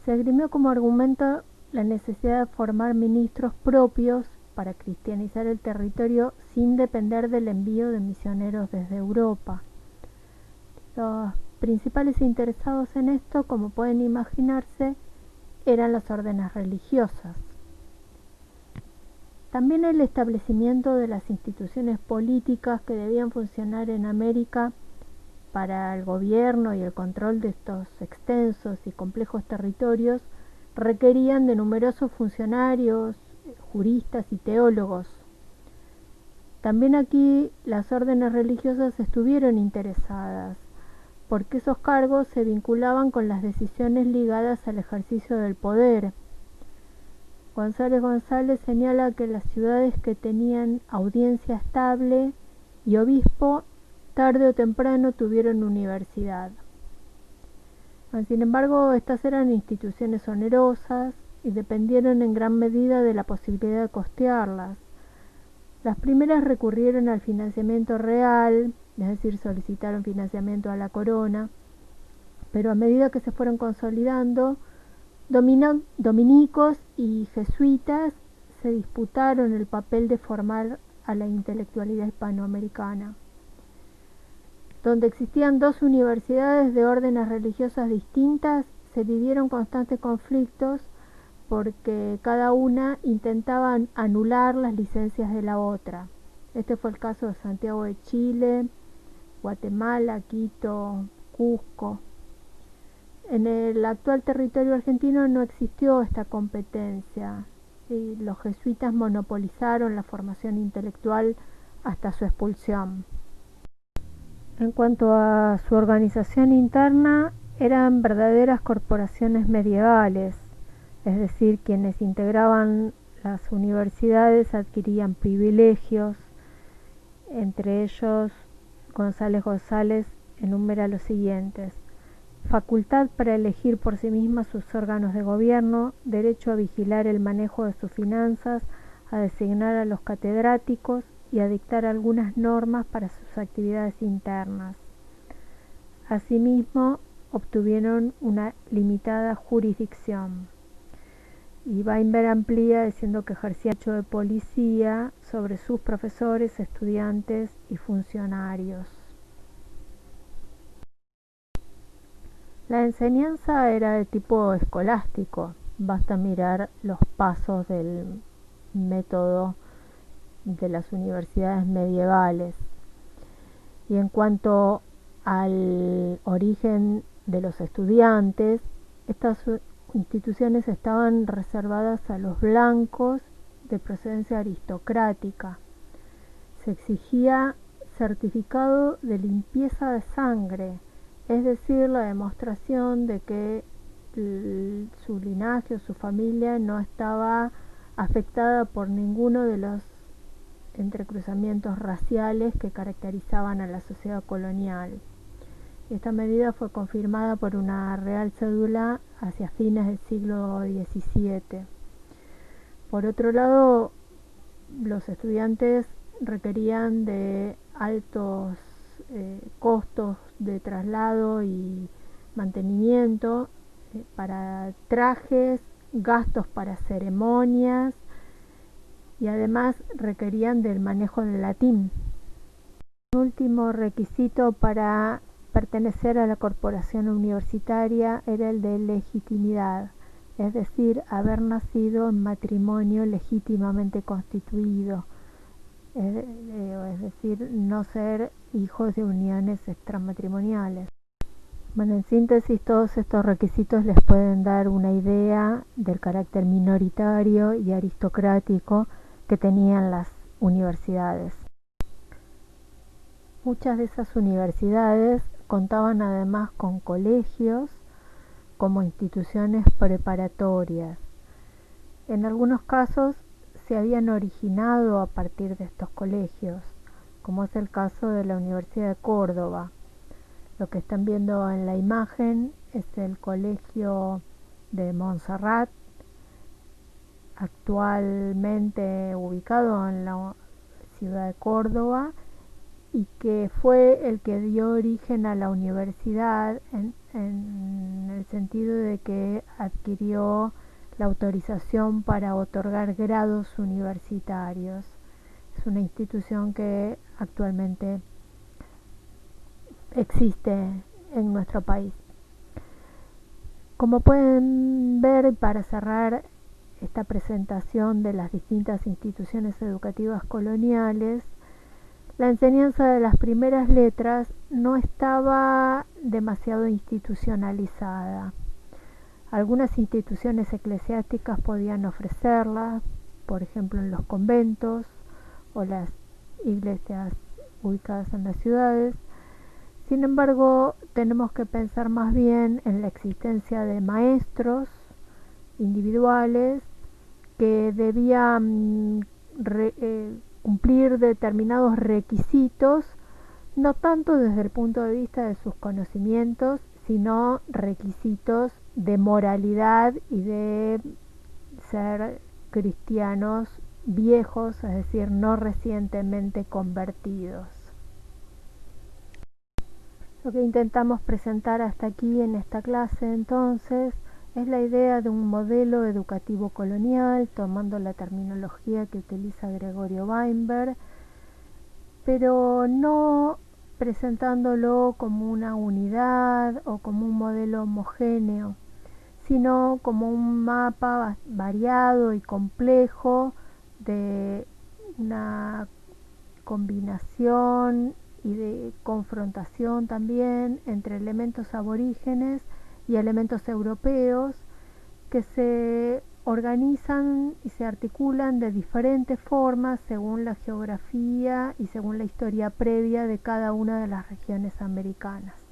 Se esgrimió como argumento la necesidad de formar ministros propios para cristianizar el territorio sin depender del envío de misioneros desde Europa. Los principales interesados en esto, como pueden imaginarse, eran las órdenes religiosas. También el establecimiento de las instituciones políticas que debían funcionar en América para el gobierno y el control de estos extensos y complejos territorios requerían de numerosos funcionarios, juristas y teólogos. También aquí las órdenes religiosas estuvieron interesadas, porque esos cargos se vinculaban con las decisiones ligadas al ejercicio del poder. González González señala que las ciudades que tenían audiencia estable y obispo tarde o temprano tuvieron universidad. Sin embargo, estas eran instituciones onerosas y dependieron en gran medida de la posibilidad de costearlas. Las primeras recurrieron al financiamiento real, es decir, solicitaron financiamiento a la corona, pero a medida que se fueron consolidando, dominicos y jesuitas se disputaron el papel de formar a la intelectualidad hispanoamericana. Donde existían dos universidades de órdenes religiosas distintas, se vivieron constantes conflictos porque cada una intentaba anular las licencias de la otra. Este fue el caso de Santiago de Chile, Guatemala, Quito, Cusco. En el actual territorio argentino no existió esta competencia y los jesuitas monopolizaron la formación intelectual hasta su expulsión. En cuanto a su organización interna, eran verdaderas corporaciones medievales, es decir, quienes integraban las universidades adquirían privilegios. Entre ellos, González González enumera los siguientes: facultad para elegir por sí misma sus órganos de gobierno, derecho a vigilar el manejo de sus finanzas, a designar a los catedráticos y a dictar algunas normas para sus actividades internas. Asimismo, obtuvieron una limitada jurisdicción. Y Weinberg amplía diciendo que ejercía derecho de policía sobre sus profesores, estudiantes y funcionarios. La enseñanza era de tipo escolástico, basta mirar los pasos del método de las universidades medievales. Y en cuanto al origen de los estudiantes, estas instituciones estaban reservadas a los blancos de procedencia aristocrática. Se exigía certificado de limpieza de sangre, es decir, la demostración de que su linaje o su familia no estaba afectada por ninguno de los entrecruzamientos raciales que caracterizaban a la sociedad colonial. Esta medida fue confirmada por una real cédula hacia fines del siglo XVII. Por otro lado, los estudiantes requerían de altos costos de traslado y mantenimiento para trajes, gastos para ceremonias y además requerían del manejo del latín. Un último requisito para pertenecer a la corporación universitaria era el de legitimidad, es decir, haber nacido en matrimonio legítimamente constituido, es decir, no ser hijos de uniones extramatrimoniales. Bueno, en síntesis, todos estos requisitos les pueden dar una idea del carácter minoritario y aristocrático que tenían las universidades. Muchas de esas universidades contaban además con colegios como instituciones preparatorias. En algunos casos se habían originado a partir de estos colegios, como es el caso de la Universidad de Córdoba. Lo que están viendo en la imagen es el colegio de Montserrat, actualmente ubicado en la ciudad de Córdoba, y que fue el que dio origen a la universidad en el sentido de que adquirió la autorización para otorgar grados universitarios. Es una institución que actualmente existe en nuestro país. Como pueden ver, para cerrar esta presentación de las distintas instituciones educativas coloniales, la enseñanza de las primeras letras no estaba demasiado institucionalizada. Algunas instituciones eclesiásticas podían ofrecerla, por ejemplo en los conventos o las iglesias ubicadas en las ciudades. Sin embargo, tenemos que pensar más bien en la existencia de maestros individuales que debían cumplir determinados requisitos, no tanto desde el punto de vista de sus conocimientos, sino requisitos de moralidad y de ser cristianos viejos, es decir, no recientemente convertidos. Lo que intentamos presentar hasta aquí en esta clase, entonces, es la idea de un modelo educativo colonial, tomando la terminología que utiliza Gregorio Weinberg, pero no presentándolo como una unidad o como un modelo homogéneo, sino como un mapa variado y complejo de una combinación y de confrontación también entre elementos aborígenes y elementos europeos que se organizan y se articulan de diferentes formas según la geografía y según la historia previa de cada una de las regiones americanas.